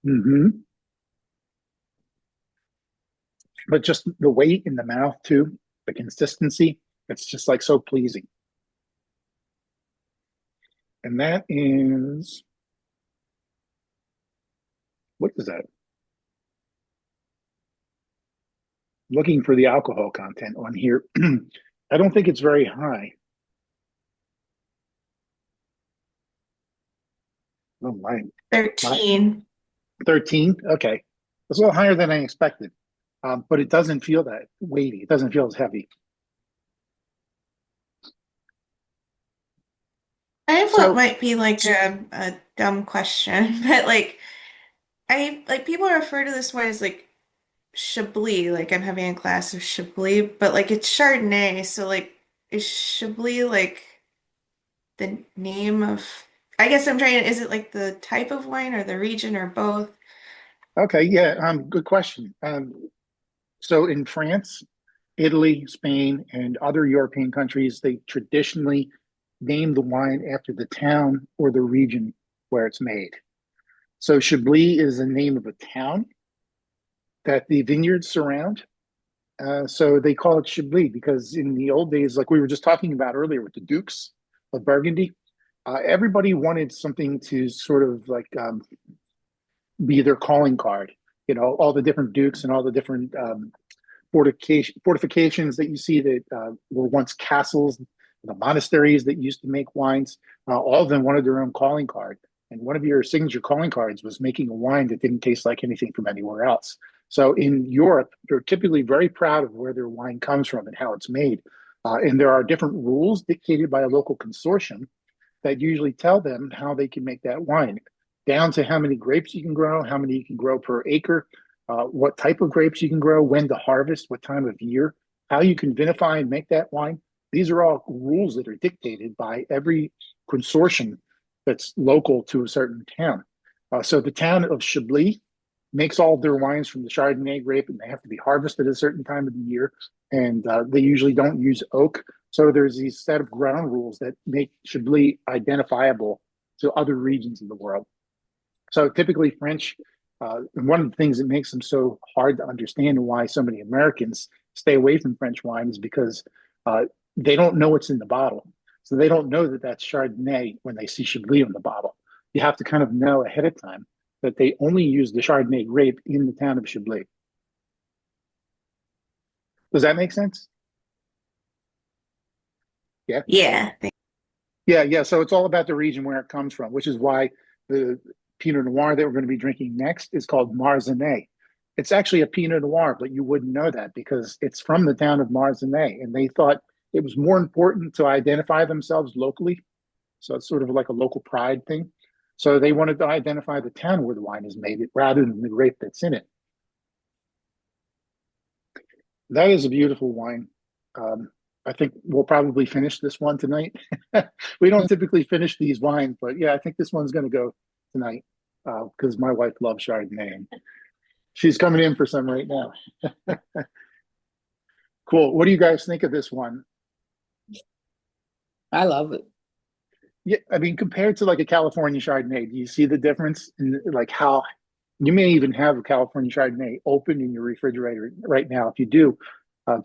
Hmm. But just the weight in the mouth too, the consistency. It's just like so pleasing. And that is what is that? Looking for the alcohol content on here. I don't think it's very high. Oh my 13. 13. Okay, it's a little higher than I expected, but it doesn't feel that weighty. It doesn't feel as heavy. I have what So might be like a dumb question, but like I like people refer to this wine as like Chablis, like I'm having a glass of Chablis, but like it's Chardonnay, so like is Chablis like the name of I guess I'm trying to, is it like the type of wine or the region or both? okay, yeah, good question. So in France, Italy, Spain, and other European countries, they traditionally name the wine after the town or the region where it's made. So Chablis is the name of a town that the vineyards surround. So they call it Chablis because in the old days, like we were just talking about earlier with the Dukes of Burgundy, everybody wanted something to sort of like be their calling card. You know, all the different dukes and all the different fortifications that you see that were once castles, the monasteries that used to make wines, all of them wanted their own calling card. And one of your signature calling cards was making a wine that didn't taste like anything from anywhere else. So in Europe, they're typically very proud of where their wine comes from and how it's made. And there are different rules dictated by a local consortium that usually tell them how they can make that wine, down to how many grapes you can grow, how many you can grow per acre, what type of grapes you can grow, when to harvest, what time of year, how you can vinify and make that wine. These are all rules that are dictated by every consortium that's local to a certain town. So the town of Chablis makes all of their wines from the Chardonnay grape, and they have to be harvested at a certain time of the year. And they usually don't use oak. So there's these set of ground rules that make Chablis identifiable to other regions of the world. So typically French, one of the things that makes them so hard to understand and why so many Americans stay away from French wine is because uh, they don't know what's in the bottle. So they don't know that that's Chardonnay when they see Chablis on the bottle. You have to kind of know ahead of time that they only use the Chardonnay grape in the town of Chablis. Does that make sense? Yeah. Yeah. Yeah, yeah. So it's all about the region where it comes from, which is why the Pinot Noir that we're going to be drinking next is called Marsannay. It's actually a Pinot Noir, but you wouldn't know that because it's from the town of Marsannay, and they thought it was more important to identify themselves locally. So it's sort of like a local pride thing. So they wanted to identify the town where the wine is made rather than the grape that's in it. That is a beautiful wine. I think we'll probably finish this one tonight. We don't typically finish these wines, but yeah, I think this one's going to go tonight. because my wife loves Chardonnay. And she's coming in for some right now. Cool. What do you guys think of this one? I love it. Yeah, I mean, compared to like a California Chardonnay, do you see the difference in like how you may even have a California Chardonnay open in your refrigerator right now? If you do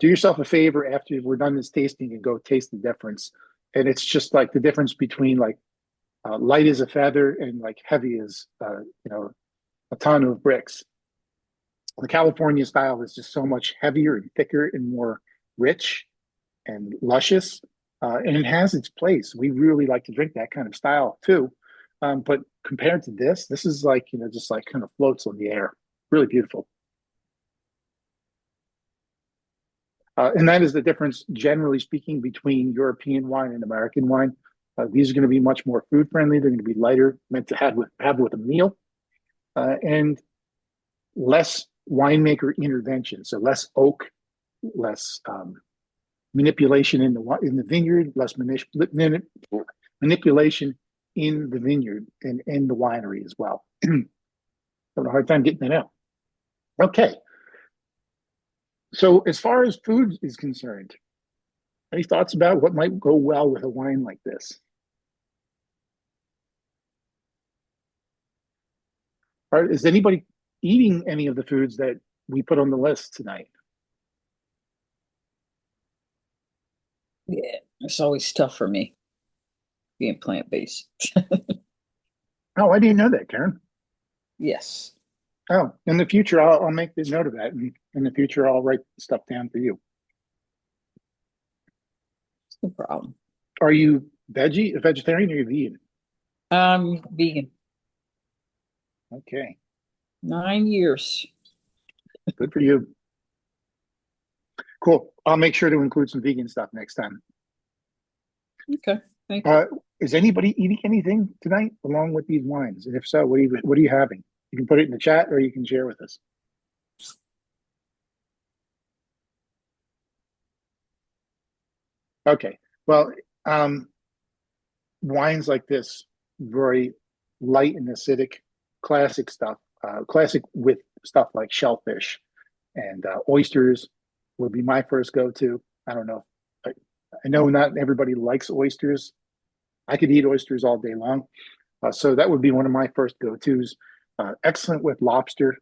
yourself a favor after we're done this tasting and go taste the difference. And it's just like the difference between like light as a feather and like heavy as a ton of bricks. The California style is just so much heavier and thicker and more rich and luscious. And it has its place. We really like to drink that kind of style too. But compared to this is like, just like kind of floats on the air. Really beautiful. And that is the difference, generally speaking, between European wine and American wine. These are going to be much more food friendly. They're going to be lighter, meant to have with a meal, and less winemaker intervention. So less oak, less manipulation in the vineyard, less manipulation in the vineyard and in the winery as well. Having a hard time getting that out. Okay. So as far as food is concerned, any thoughts about what might go well with a wine like this? Is anybody eating any of the foods that we put on the list tonight? Yeah, it's always tough for me being plant-based. Oh, I didn't know that, Karen. Yes. Oh, in the future, I'll make the note of that. And in the future, I'll write stuff down for you. No problem. Are you vegetarian, or are you vegan? Vegan. Okay. 9 years. Good for you. Cool. I'll make sure to include some vegan stuff next time. Okay. Thank you. Is anybody eating anything tonight along with these wines? And if so, what are you having? You can put it in the chat or you can share with us. Okay. Well, wines like this, very light and acidic, classic stuff. Classic with stuff like shellfish and oysters would be my first go-to. I don't know. I know not everybody likes oysters. I could eat oysters all day long. So that would be one of my first go-tos. Excellent with lobster,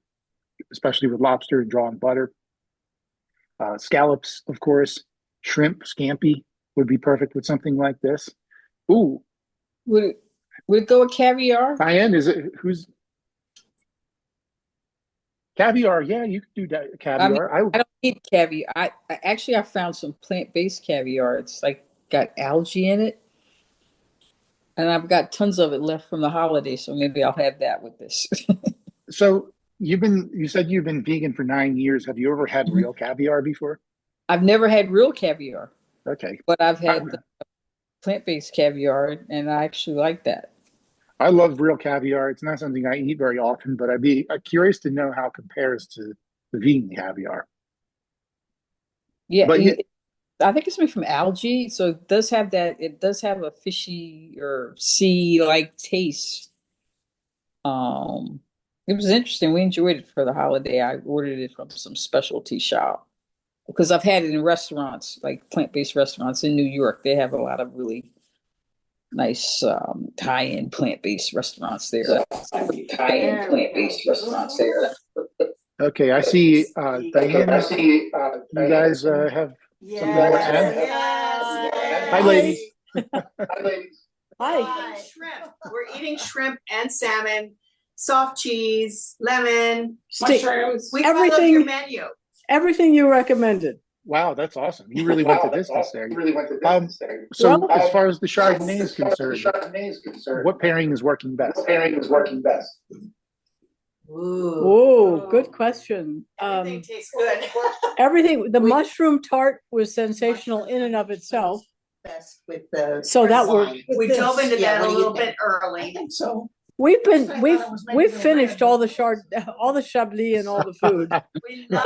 especially with lobster and drawn butter. Scallops, of course. Shrimp, scampi would be perfect with something like this. Ooh. Would it go with caviar? Diane, who's caviar? Yeah, you could do that. Caviar. I don't eat caviar. I found some plant-based caviar. It's like got algae in it. And I've got tons of it left from the holiday, so maybe I'll have that with this. So you said you've been vegan for 9 years. Have you ever had real caviar before? I've never had real caviar. Okay. But I've had the plant-based caviar, and I actually like that. I love real caviar. It's not something I eat very often, but I'd be curious to know how it compares to the vegan caviar. Yeah, but I think it's made from algae, so it does have that. It does have a fishy or sea-like taste. It was interesting. We enjoyed it for the holiday. I ordered it from some specialty shop because I've had it in restaurants, like plant-based restaurants in New York. They have a lot of really nice high-end plant-based restaurants there. Okay, I see Diane. You guys have something more to add? Yes. Hi, ladies. Hi, ladies. Hi. Shrimp. We're eating shrimp and salmon, soft cheese, lemon, Steak. mushrooms. We followed your menu. Everything you recommended. Wow, that's awesome. You really went the distance there. So as far as the Chardonnay is concerned, what pairing is working best? Ooh, good question. Everything tastes good. Everything, the mushroom tart was sensational in and of itself. Best with the So that wine. worked. We dove into Yeah, that what a do you little think? bit early. So We've finished all the Chablis and all the food. We love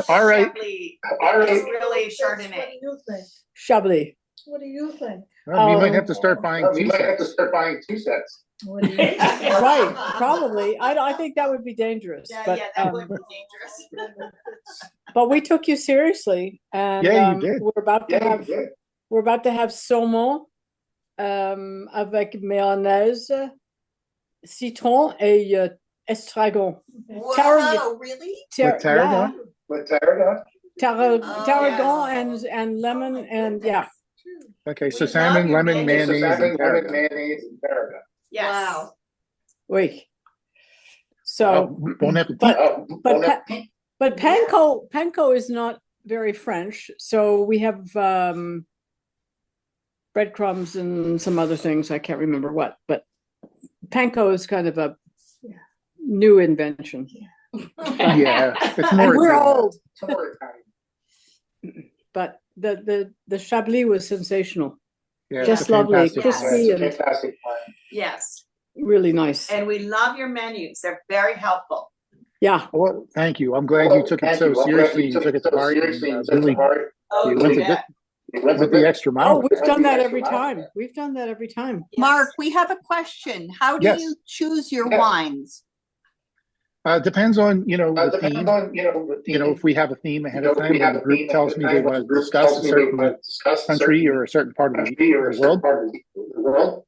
All right. Chablis. All right. It's really Chardonnay. What do you think? Chablis. What do you think? Well, we might have to start buying two sets. What do you think? Right, probably. I think that would be dangerous, Yeah, but, yeah, that would be dangerous. but we took you seriously, and Yeah, you did. we're about to have saumon avec mayonnaise, citron et estragon. Wow, really? With tarragon? Tarragon and lemon and yeah. Okay, so We love salmon, your lemon, menu. mayonnaise, and tarragon. Yes. Wow. Oui. So, Bon appetit. but panko is not very French. So we have breadcrumbs and some other things. I can't remember what, but panko is kind of a new invention. Yeah, it's And more we're Italian. old. But the Chablis was sensational. Yeah, Just it's a lovely, fantastic crispy wine. and Yes. really nice. And we love your menus. They're very helpful. Yeah. Well, thank you. I'm glad you took it so seriously. You took it to heart. And, really, Oh, you went yeah. the extra Oh, mile. we've done that every time. We've done that every time. Yes. Mark, we have a question. How do Yes. you choose your wines? Depends on, the theme. If we have a theme ahead of time, and the group tells me they want to discuss a certain country or a certain part of the world.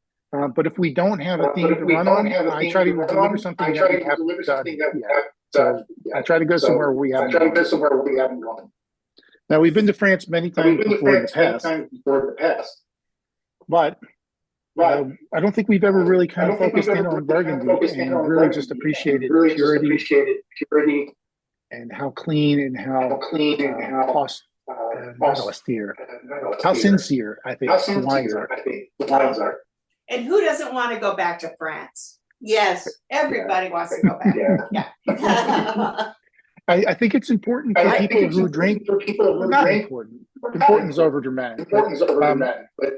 But if we don't have a theme to run on, I try to deliver something that we haven't done yet. So I try to go somewhere we haven't gone. Now, we've been to France many times before in the past, but I don't think we've ever really kind of focused in on Burgundy and really just appreciated purity and how clean and how not austere, how sincere I think the wines are. And who doesn't want to go back to France? Yes. Everybody wants to go back. Yeah. I think it's important for people who drink. Not important. Important is over dramatic.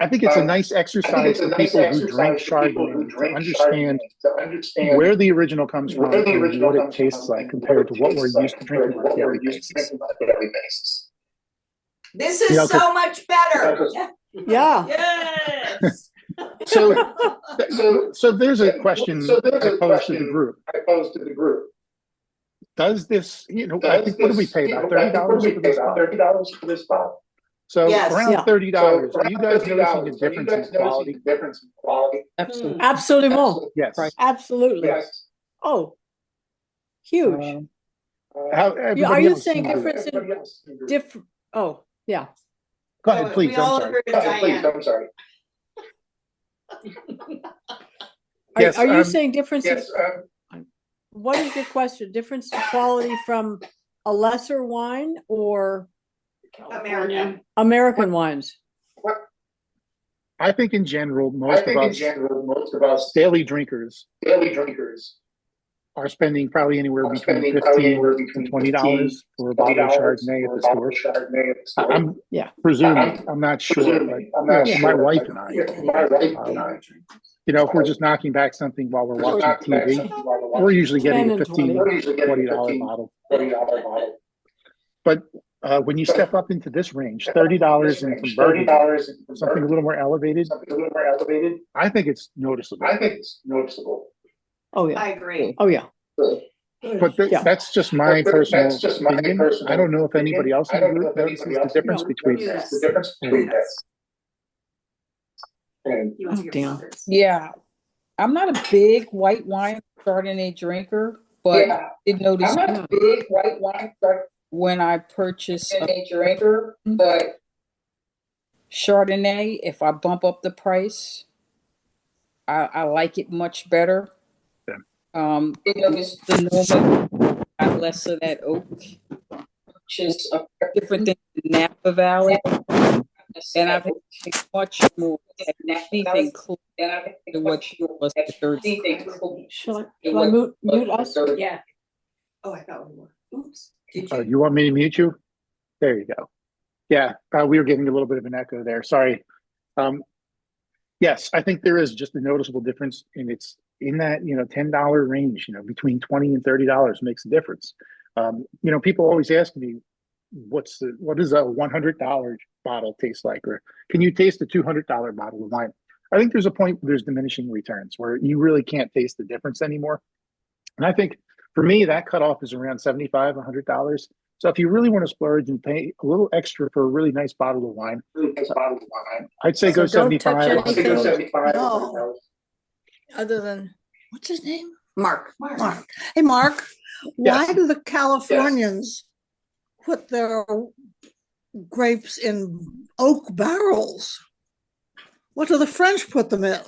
I think it's a nice exercise for people who drink Chardonnay to understand where the original comes from and what it tastes like compared to what we're used to drinking on a daily basis. This is so much better. Yeah. Yes. So there's a question I posed to the group. Does this, I think, what do we pay, about $30 for this bottle? So Yes. around Yeah. $30. Are you guys noticing a difference in quality? Absolutely. Absolument. Yes. Absolutely. Oh, huge. How Are everybody you else saying seems to- difference in different? Oh, yeah. Go ahead, please. We I'm all sorry. agree with Diane. Yes, Are you saying difference? Yes. What is your question? Difference in quality from a lesser wine or American wines? I think in general, most of us daily drinkers are spending probably anywhere between $15 and $20 for a bottle of Chardonnay at the store. I'm presuming, I'm not sure, but my wife and I, if we're just knocking back something while we're watching TV, we're usually getting a $15, $20 bottle. But when you step up into this range, $30 and from Burgundy, something a little more elevated, I think it's noticeable. Oh, yeah. I agree. Oh, yeah. But that's just my personal opinion. I don't know if anybody else in the group notices the difference between this. Oh, damn. Yeah. I'm not a big white wine Chardonnay drinker, but I did notice when I purchase a Chardonnay, if I bump up the price, I like it much better. The normal got less of that oak, which is different than the Napa Valley, and I've had much more anything close to what was the third. Shall I mute us? Yeah. Oh, I thought we were. Oops. Did you? You want me to mute you? There you go. Yeah, we were getting a little bit of an echo there. Sorry. Yes, I think there is just a noticeable difference, and it's in that $10 range. Between $20 and $30 makes a difference. People always ask me, what does a $100 bottle taste like, or can you taste a $200 bottle of wine? I think there's a point where there's diminishing returns where you really can't taste the difference anymore. And I think for me, that cutoff is around $75, $100. So if you really want to splurge and pay a little extra for a really nice bottle of wine, I'd say go So don't touch 75. anything. No. Other than, what's his name? Mark. Mark. Hey, Mark, why Yes. do the Californians put their grapes in oak barrels? What do the French put them in?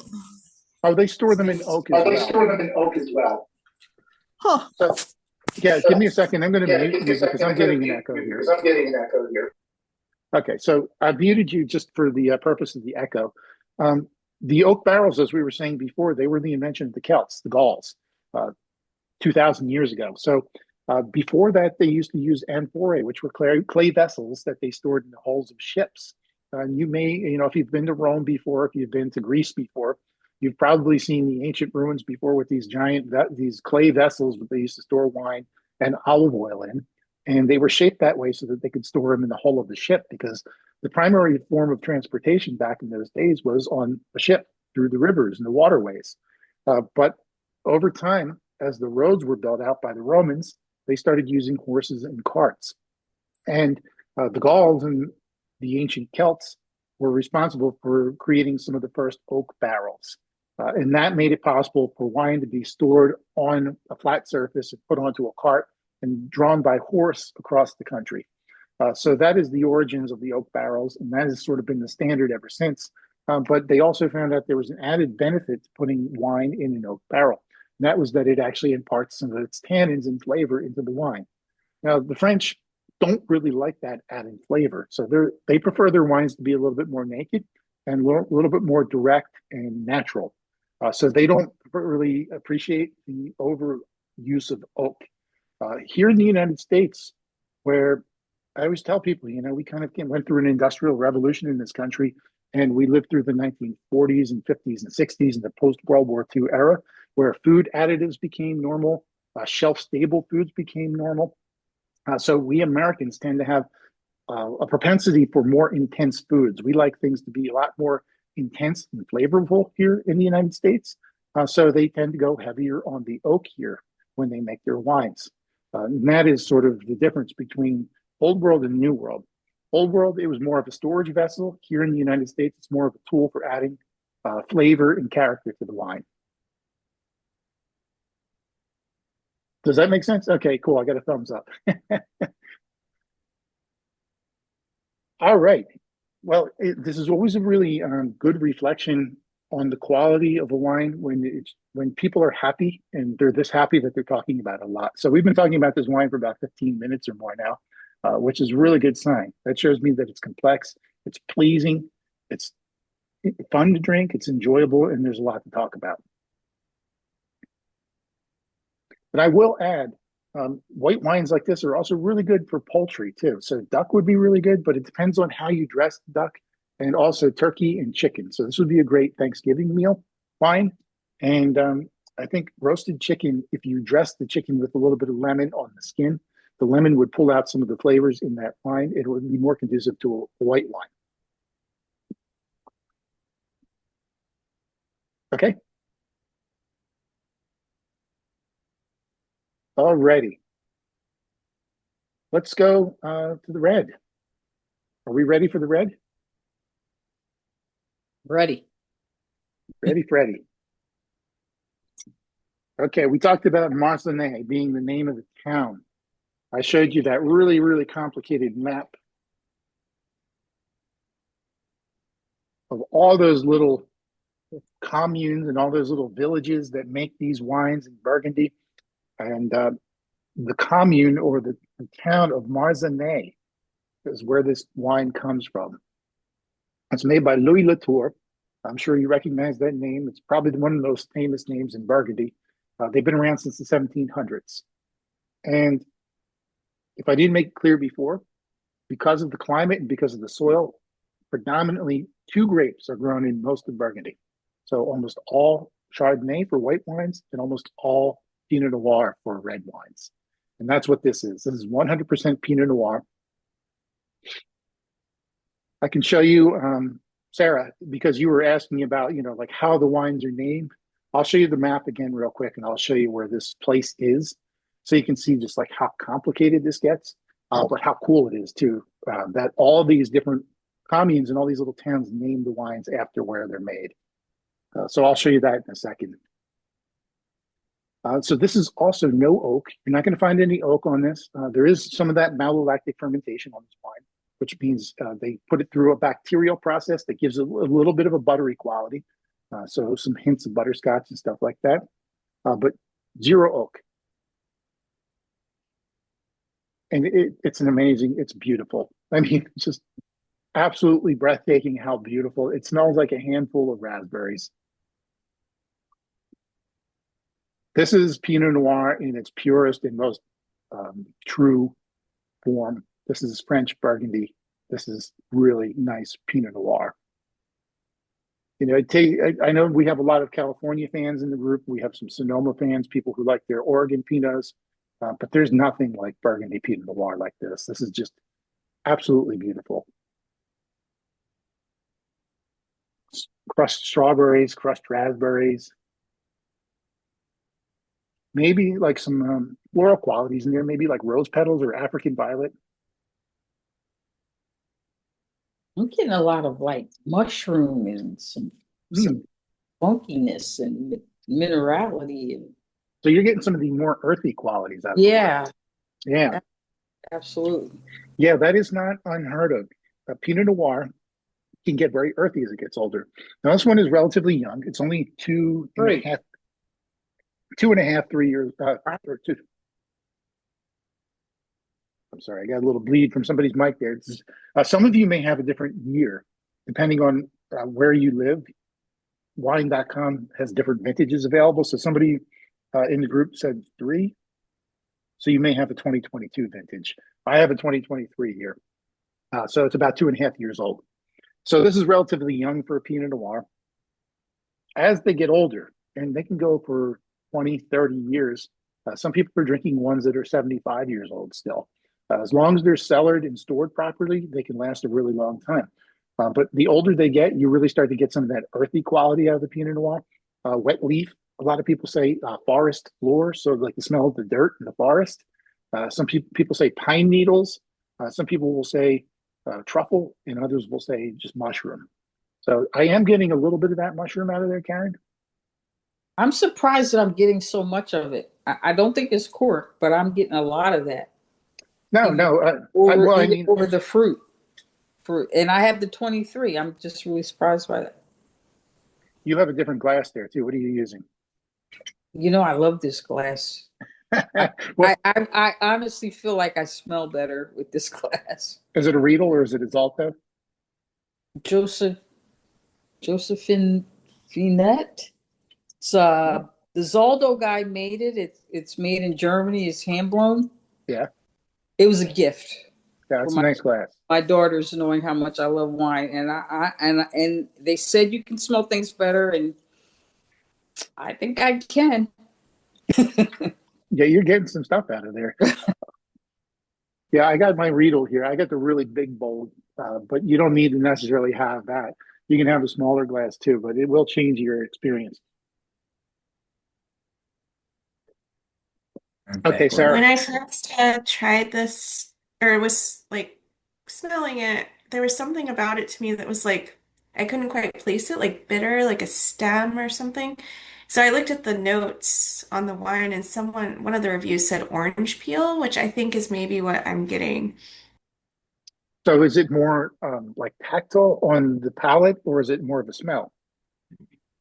Oh, they store them in oak as well. Huh. So, yeah, give me a second. I'm going to mute you because I'm getting an echo here. Okay, so I muted you just for the purpose of the echo. The oak barrels, as we were saying before, they were the invention of the Celts, the Gauls, 2,000 years ago. So before that, they used to use amphorae, which were clay vessels that they stored in the hulls of ships. You may, if you've been to Rome before, if you've been to Greece before, you've probably seen the ancient ruins before with these these clay vessels that they used to store wine and olive oil in. And they were shaped that way so that they could store them in the hull of the ship, because the primary form of transportation back in those days was on a ship through the rivers and the waterways. But over time, as the roads were built out by the Romans, they started using horses and carts. And the Gauls and the ancient Celts were responsible for creating some of the first oak barrels. And that made it possible for wine to be stored on a flat surface and put onto a cart and drawn by horse across the country. So that is the origins of the oak barrels, and that has sort of been the standard ever since. But they also found out there was an added benefit to putting wine in an oak barrel. And that was that it actually imparts some of its tannins and flavor into the wine. Now, the French don't really like that added flavor. So they prefer their wines to be a little bit more naked and a little bit more direct and natural. So they don't really appreciate the overuse of oak. Here in the United States, where I always tell people, we kind of went through an industrial revolution in this country, and we lived through the 1940s and 50s and 60s and the post-World War II era, where food additives became normal, shelf-stable foods became normal. So we Americans tend to have a propensity for more intense foods. We like things to be a lot more intense and flavorful here in the United States. So they tend to go heavier on the oak here when they make their wines. And that is sort of the difference between Old World and New World. Old World, it was more of a storage vessel. Here in the United States, it's more of a tool for adding flavor and character to the wine. Does that make sense? Okay, cool. I got a thumbs up. All right. Well, this is always a really good reflection on the quality of a wine when people are happy, and they're this happy that they're talking about it a lot. So we've been talking about this wine for about 15 minutes or more now, which is a really good sign. That shows me that it's complex, it's pleasing, it's fun to drink, it's enjoyable, and there's a lot to talk about. But I will add, white wines like this are also really good for poultry too. So duck would be really good, but it depends on how you dress the duck, and also turkey and chicken. So this would be a great Thanksgiving meal wine. And I think roasted chicken, if you dress the chicken with a little bit of lemon on the skin, the lemon would pull out some of the flavors in that wine. It would be more conducive to a white wine. Okay. Alrighty. Let's go to the red. Are we ready for the red? Ready. Ready, Freddy. Okay, we talked about Marsannay being the name of the town. I showed you that really, really complicated map of all those little communes and all those little villages that make these wines in Burgundy. And the commune, or the town of Marsannay, is where this wine comes from. It's made by Louis Latour. I'm sure you recognize that name. It's probably one of the most famous names in Burgundy. They've been around since the 1700s. And if I didn't make it clear before, because of the climate and because of the soil, predominantly two grapes are grown in most of Burgundy. So almost all Chardonnay for white wines and almost all Pinot Noir for red wines. And that's what this is. This is 100% Pinot Noir. I can show you Sarah, because you were asking about, like how the wines are named, I'll show you the map again real quick, and I'll show you where this place is, so you can see just like how complicated this gets, but how cool it is too. That all these different communes and all these little towns name the wines after where they're made. So I'll show you that in a second. So this is also no oak. You're not going to find any oak on this. There is some of that malolactic fermentation on this wine, which means they put it through a bacterial process that gives it a little bit of a buttery quality. So some hints of butterscotch and stuff like that, but zero oak. And it's it's beautiful. I mean, it's just absolutely breathtaking how beautiful. It smells like a handful of raspberries. This is Pinot Noir in its purest and most true form. This is French Burgundy. This is really nice Pinot Noir. I know we have a lot of California fans in the group. We have some Sonoma fans, people who like their Oregon Pinots, but there's nothing like Burgundy Pinot Noir like this. This is just absolutely beautiful. Crushed strawberries, crushed raspberries. Maybe like some floral qualities in there, maybe like rose petals or African violet. I'm getting a lot of like mushroom and some funkiness and minerality. So you're getting some of the more earthy qualities out of Yeah. it. Yeah. Absolutely. Yeah, that is not unheard of. Pinot Noir can get very earthy as it gets older. Now this one is relatively young. It's only two and a half, 3 years, or two. I'm sorry, I got a little bleed from somebody's mic there. Some of you may have a different year, depending on where you live. Wine.com has different vintages available. So somebody in the group said 3. So you may have a 2022 vintage. I have a 2023 year. So it's about 2.5 years old. So this is relatively young for a Pinot Noir. As they get older, and they can go for 20, 30 years, some people are drinking ones that are 75 years old still. As long as they're cellared and stored properly, they can last a really long time. But the older they get, you really start to get some of that earthy quality out of the Pinot Noir. Wet leaf, a lot of people say forest floor, so like the smell of the dirt in the forest. Some people say pine needles. Some people will say truffle, and others will say just mushroom. So I am getting a little bit of that mushroom out of there, Karen. I'm surprised that I'm getting so much of it. I don't think it's cork, but I'm getting a lot of that. No. Over the fruit. And I have the 23. I'm just really surprised by that. You have a different glass there too. What are you using? I love this glass. I honestly feel like I smell better with this glass. Is it a Riedel or is it a Zalto? Josephine Finette. It's the Zaldo guy made it. It's made in Germany. It's hand blown. Yeah. It was a gift. Yeah, it's a nice glass. My daughters knowing how much I love wine, and they said you can smell things better, and I think I can. Yeah, you're getting some stuff out of there. Yeah, I got my Riedel here. I got the really big bowl, but you don't need to necessarily have that. You can have a smaller glass too, but it will change your experience. Okay, Sarah. When I first tried this, or was like smelling it, there was something about it to me that was like, I couldn't quite place it, like bitter, like a stem or something. So I looked at the notes on the wine, and one of the reviews said orange peel, which I think is maybe what I'm getting. So is it more like tactile on the palate, or is it more of a smell?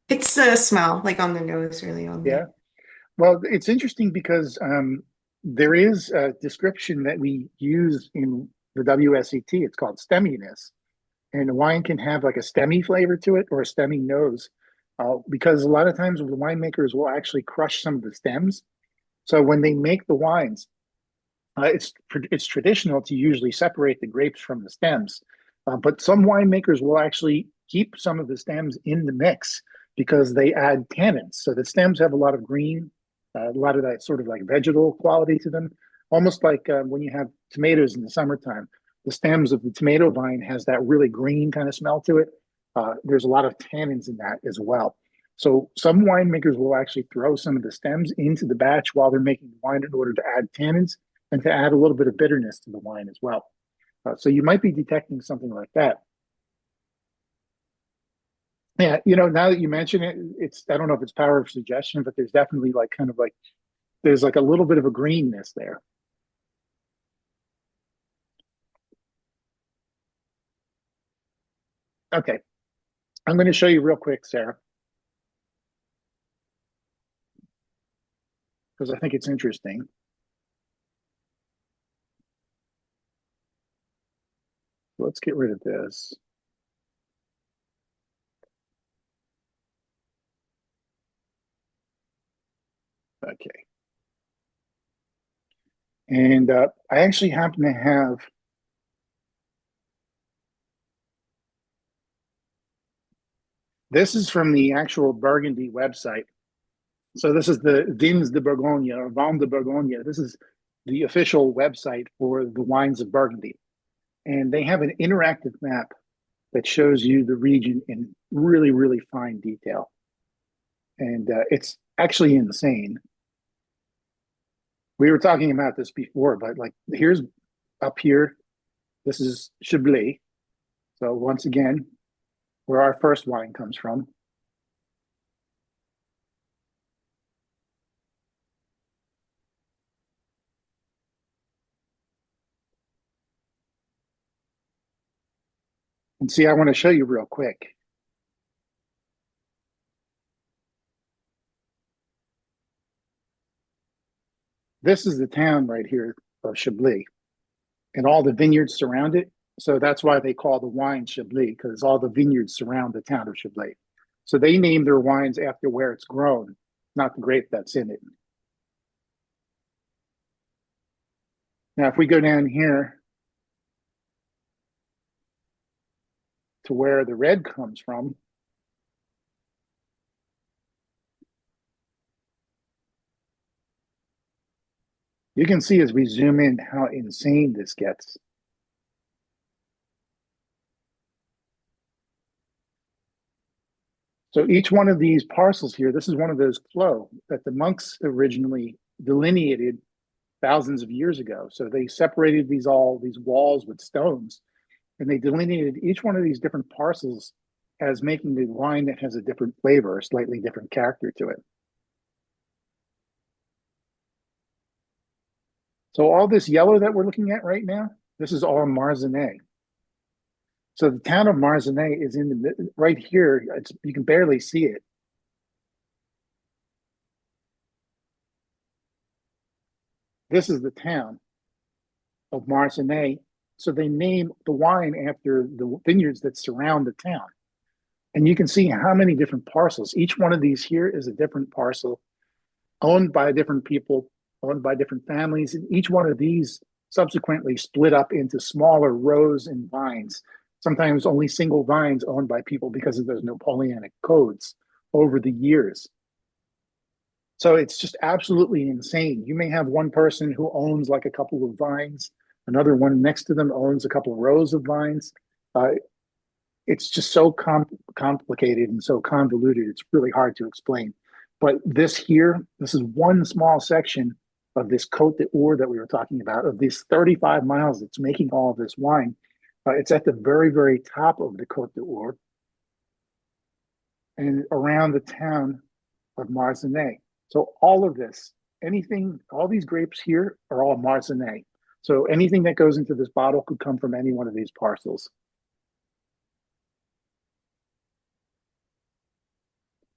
It's a smell, like on the nose, really only. Yeah. Well, it's interesting because there is a description that we use in the WSET. It's called stemminess. And a wine can have like a stemmy flavor to it or a stemmy nose because a lot of times the winemakers will actually crush some of the stems. So when they make the wines, it's traditional to usually separate the grapes from the stems. But some winemakers will actually keep some of the stems in the mix because they add tannins. So the stems have a lot of green, a lot of that sort of like vegetal quality to them, almost like when you have tomatoes in the summertime. The stems of the tomato vine has that really green kind of smell to it. there's a lot of tannins in that as well. So some winemakers will actually throw some of the stems into the batch while they're making the wine in order to add tannins and to add a little bit of bitterness to the wine as well. So you might be detecting something like that. Yeah, now that you mention it, I don't know if it's power of suggestion, but there's definitely there's like a little bit of a greenness there. Okay, I'm going to show you real quick, Sarah, because I think it's interesting. Let's get rid of this. Okay. And I actually happen to have this is from the actual Burgundy website. So this is the Vins de Bourgogne or Vin de Bourgogne. This is the official website for the wines of Burgundy. And they have an interactive map that shows you the region in really, really fine detail. And it's actually insane. We were talking about this before, but like here's up here, this is Chablis. So once again, where our first wine comes from. And see, I want to show you real quick. This is the town right here of Chablis and all the vineyards surround it. So that's why they call the wine Chablis, because all the vineyards surround the town of Chablis. So they name their wines after where it's grown, not the grape that's in it. Now, if we go down here to where the red comes from, you can see as we zoom in how insane this gets. So each one of these parcels here, this is one of those clos that the monks originally delineated thousands of years ago. So they separated these walls with stones, and they delineated each one of these different parcels as making the wine that has a different flavor, a slightly different character to it. So all this yellow that we're looking at right now, this is all Marsannay. So the town of Marsannay is right here. You can barely see it. This is the town of Marsannay. So they name the wine after the vineyards that surround the town. And you can see how many different parcels. Each one of these here is a different parcel owned by different people, owned by different families. And each one of these subsequently split up into smaller rows and vines. Sometimes only single vines owned by people because of those Napoleonic codes over the years. So it's just absolutely insane. You may have one person who owns like a couple of vines, another one next to them owns a couple of rows of vines. It's just so complicated and so convoluted. It's really hard to explain. But this is one small section of this Côte d'Or that we were talking about, of these 35 miles that's making all of this wine. It's at the very, very top of the Côte d'Or and around the town of Marsannay. So all of this, all these grapes here are all Marsannay. So anything that goes into this bottle could come from any one of these parcels.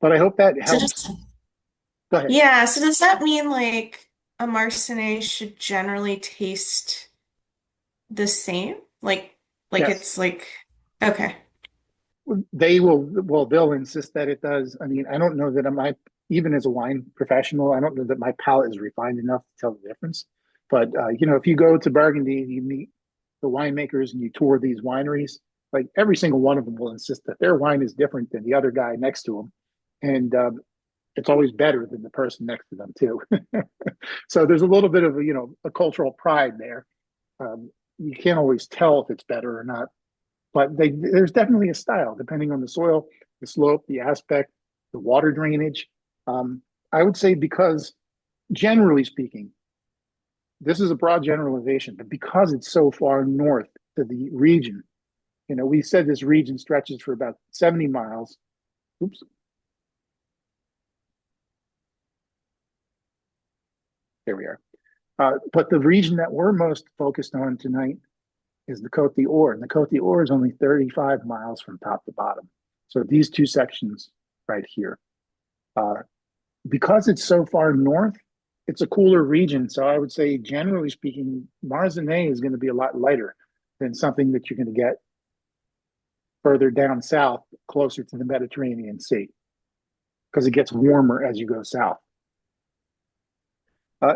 But I hope that helps. Go ahead. Yeah, so does that mean like a Marsanne should generally taste the same? Like Yes. it's like okay. They'll insist that it does. I mean, I don't know that even as a wine professional, I don't know that my palate is refined enough to tell the difference. But if you go to Burgundy and you meet the winemakers and you tour these wineries, like every single one of them will insist that their wine is different than the other guy next to them, and it's always better than the person next to them too. So there's a little bit of a cultural pride there. You can't always tell if it's better or not, but there's definitely a style depending on the soil, the slope, the aspect, the water drainage. I would say because generally speaking, this is a broad generalization, but because it's so far north to the region, we said this region stretches for about 70 miles. Oops. There we are. But the region that we're most focused on tonight is the Côte d'Or. And the Côte d'Or is only 35 miles from top to bottom. So these two sections right here. Because it's so far north, it's a cooler region. So I would say, generally speaking, Marsannay is going to be a lot lighter than something that you're going to get further down south, closer to the Mediterranean Sea, because it gets warmer as you go south.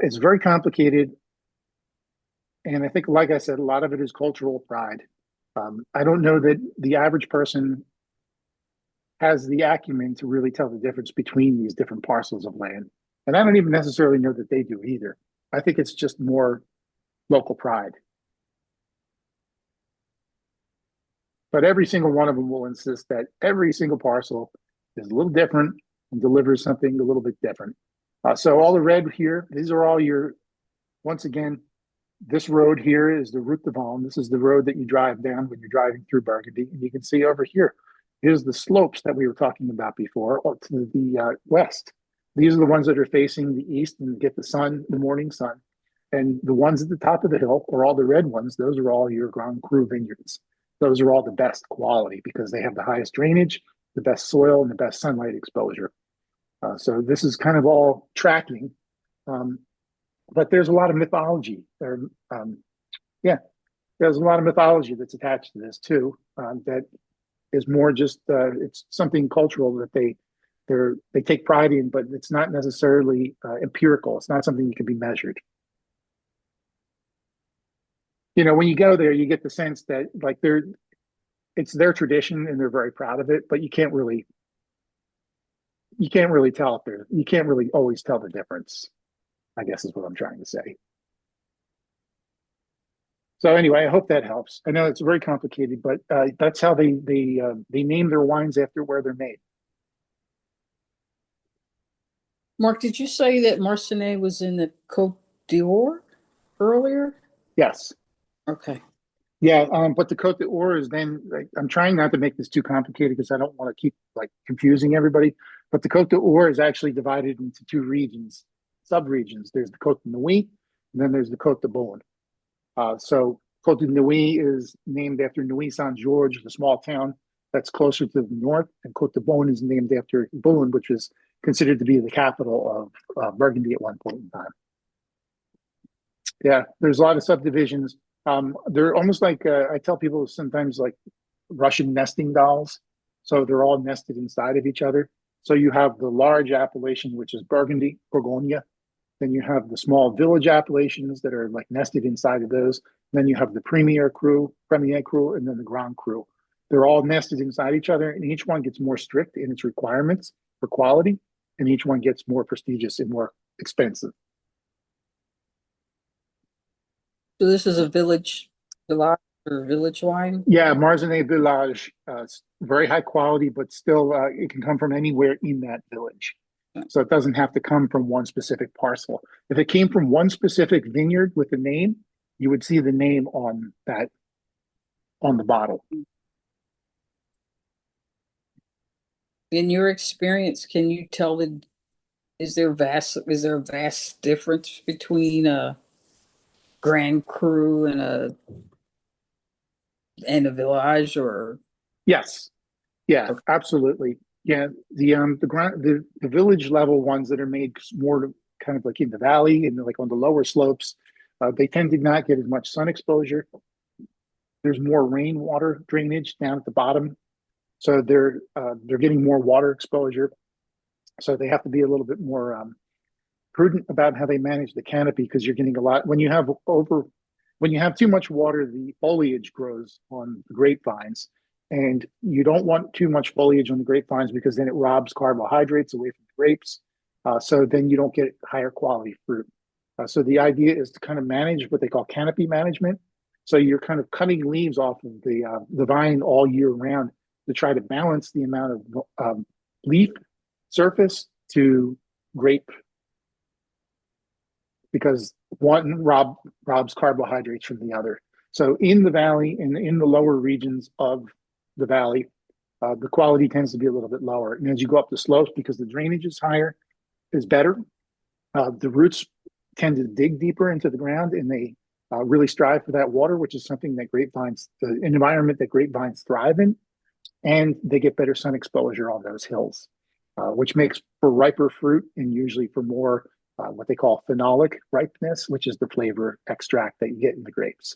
It's very complicated. And I think, like I said, a lot of it is cultural pride. I don't know that the average person has the acumen to really tell the difference between these different parcels of land. And I don't even necessarily know that they do either. I think it's just more local pride. But every single one of them will insist that every single parcel is a little different and delivers something a little bit different. So all the red here, these are all your, once again, this road here is the Route de Vendée. This is the road that you drive down when you're driving through Burgundy. And you can see over here, here's the slopes that we were talking about before to the west. These are the ones that are facing the east and get the sun, the morning sun. And the ones at the top of the hill, or all the red ones, those are all your Grand Cru vineyards. Those are all the best quality because they have the highest drainage, the best soil, and the best sunlight exposure. So this is kind of all tracking. But there's a lot of mythology. There's a lot of mythology that's attached to this too. That is more just it's something cultural that they take pride in, but it's not necessarily empirical. It's not something that can be measured. When you go there, you get the sense that like it's their tradition and they're very proud of it, but you can't really tell you can't really always tell the difference, I guess is what I'm trying to say. So anyway, I hope that helps. I know it's very complicated, but that's how they name their wines after where they're made. Marc, did you say that Marsannay was in the Côte d'Or earlier? Yes. Okay. Yeah, but the Côte d'Or is then, I'm trying not to make this too complicated because I don't want to keep confusing everybody, but the Côte d'Or is actually divided into two regions, sub-regions. There's the Côte de Nuit, and then there's the Côte de Beaune. So Côte de Nuit is named after Nuit-Saint-Georges, the small town that's closer to the north, and Côte de Beaune is named after Beaune, which is considered to be the capital of Burgundy at one point in time. Yeah, there's a lot of subdivisions. They're almost like, I tell people sometimes like Russian nesting dolls. So they're all nested inside of each other. So you have the large appellation, which is Burgundy, Bourgogne. Then you have the small village appellations that are like nested inside of those. Then you have the Premier Cru, and then the Grand Cru. They're all nested inside each other, and each one gets more strict in its requirements for quality, and each one gets more prestigious and more expensive. So this is a village or village wine? Yeah, Marsannay Village, very high quality, but still it can come from anywhere in that village. So it doesn't have to come from one specific parcel. If it came from one specific vineyard with a name, you would see the name on the bottle. In your experience, can you tell is there a vast difference between a Grand Cru and a village, or? Yes. Yeah, absolutely. Yeah, the village level ones that are made more kind of like in the valley and like on the lower slopes, they tend to not get as much sun exposure. There's more rainwater drainage down at the bottom, so they're getting more water exposure. So they have to be a little bit more prudent about how they manage the canopy, because you're getting a lot when you have too much water, the foliage grows on the grapevines. And you don't want too much foliage on the grapevines because then it robs carbohydrates away from the grapes. So then you don't get higher quality fruit. So the idea is to kind of manage what they call canopy management. So you're kind of cutting leaves off of the vine all year round to try to balance the amount of leaf surface to grape, because one robs carbohydrates from the other. So in the valley and in the lower regions of the valley, the quality tends to be a little bit lower. And as you go up the slopes, because the drainage is higher, is better. The roots tend to dig deeper into the ground, and they really strive for that water, which is something that grapevines, the environment that grapevines thrive in, and they get better sun exposure on those hills, which makes for riper fruit and usually for more what they call phenolic ripeness, which is the flavor extract that you get in the grapes.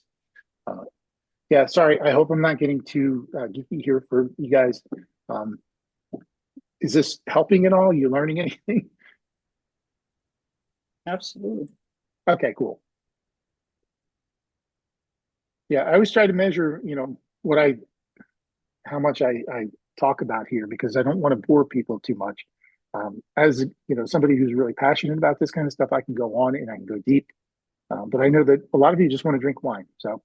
Yeah, sorry, I hope I'm not getting too geeky here for you guys. Is this helping at all? You learning anything? Absolutely. Okay, cool. Yeah, I always try to measure, how much I talk about here, because I don't want to bore people too much. As somebody who's really passionate about this kind of stuff, I can go on and I can go deep. But I know that a lot of you just want to drink wine. So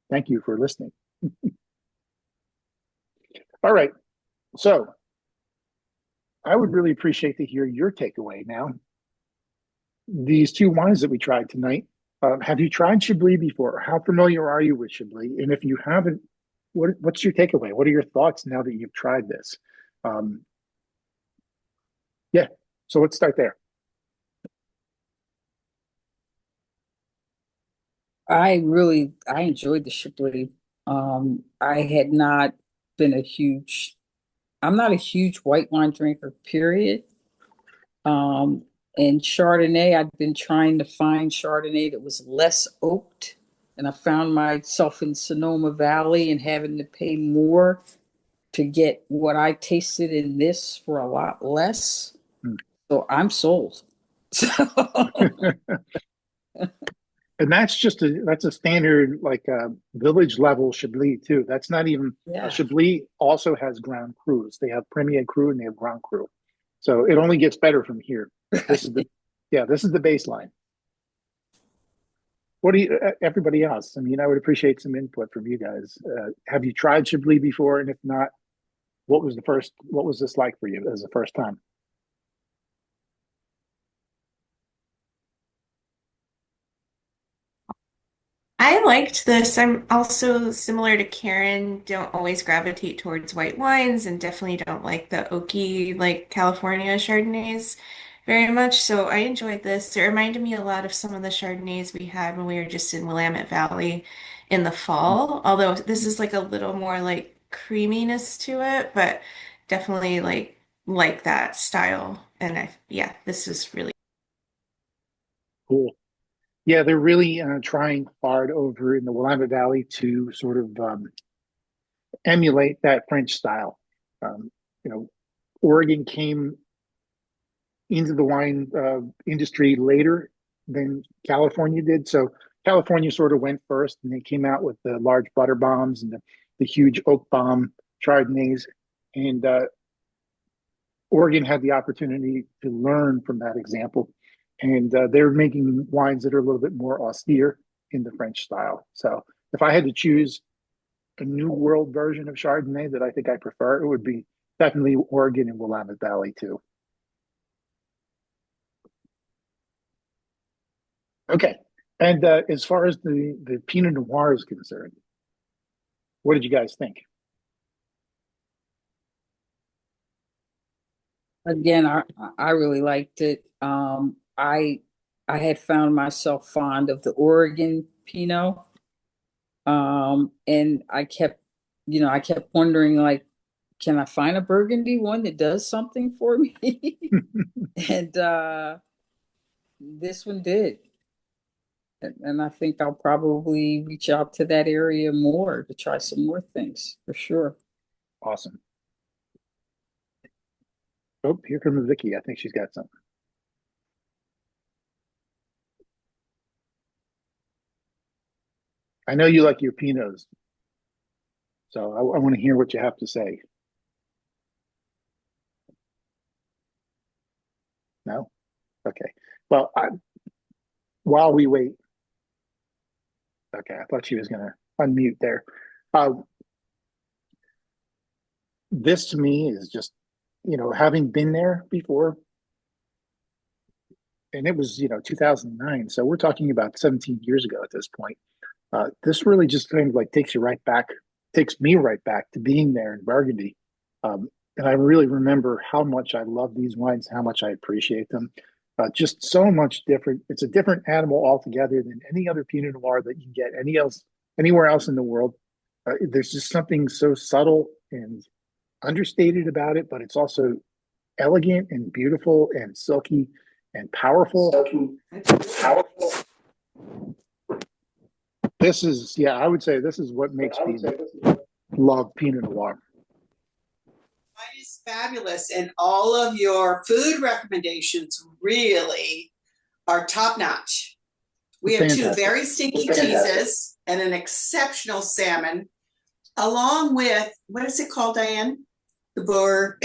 thank you for listening. All right. So I would really appreciate to hear your takeaway now. These two wines that we tried tonight, have you tried Chablis before? How familiar are you with Chablis? And if you haven't, what's your takeaway? What are your thoughts now that you've tried this? Yeah, so let's start there. I enjoyed the Chablis. I had not been I'm not a huge white wine drinker, period. And Chardonnay, I've been trying to find Chardonnay that was less oaked, and I found myself in Sonoma Valley and having to pay more to get what I tasted in this for a lot less. So I'm sold. So And that's a standard like village level Chablis too. That's not even yeah. Chablis also has Grand Crus. They have Premier Cru and they have Grand Cru. So it only gets better from here. This is the baseline. What do you everybody else? I mean, I would appreciate some input from you guys. Have you tried Chablis before? And if not, what was this like for you as the first time? I liked this. I'm also similar to Karen, don't always gravitate towards white wines and definitely don't like the oaky, like California Chardonnays very much. So I enjoyed this. It reminded me a lot of some of the Chardonnays we had when we were just in Willamette Valley in the fall. Although this is like a little more like creaminess to it, but definitely like that style. And yeah, this is really Cool. Yeah, they're really trying hard over in the Willamette Valley to sort of emulate that French style. Um, you know, Oregon came into the wine industry later than California did. So California sort of went first, and they came out with the large butter bombs and the huge oak bomb Chardonnays. And Oregon had the opportunity to learn from that example. And they're making wines that are a little bit more austere in the French style. So if I had to choose a new world version of Chardonnay that I think I prefer, it would be definitely Oregon and Willamette Valley too. Okay. And as far as the Pinot Noir is concerned, what did you guys think? Again, I really liked it. I had found myself fond of the Oregon Pinot. And I kept wondering, like, can I find a Burgundy one that does something for me? And this one did. And I think I'll probably reach out to that area more to try some more things for sure. Awesome. Oh, here comes Vicky. I think she's got something. I know you like your Pinots, so I want to hear what you have to say. No? Okay. Well, while we wait, Okay, I thought she was going to unmute there. This to me is just, having been there before, and it was, 2009. So we're talking about 17 years ago at this point. This really just kind of like takes me right back to being there in Burgundy. And I really remember how much I love these wines, how much I appreciate them. Just so much different. It's a different animal altogether than any other Pinot Noir that you can get anywhere else in the world. There's just something so subtle and understated about it, but it's also elegant and beautiful and silky and powerful. I would say this is what makes me love Pinot Noir. Wine is fabulous, and all of your food recommendations really are top notch. We have two very stinky cheeses and an exceptional salmon, along with, what is it called, Diane? The boer.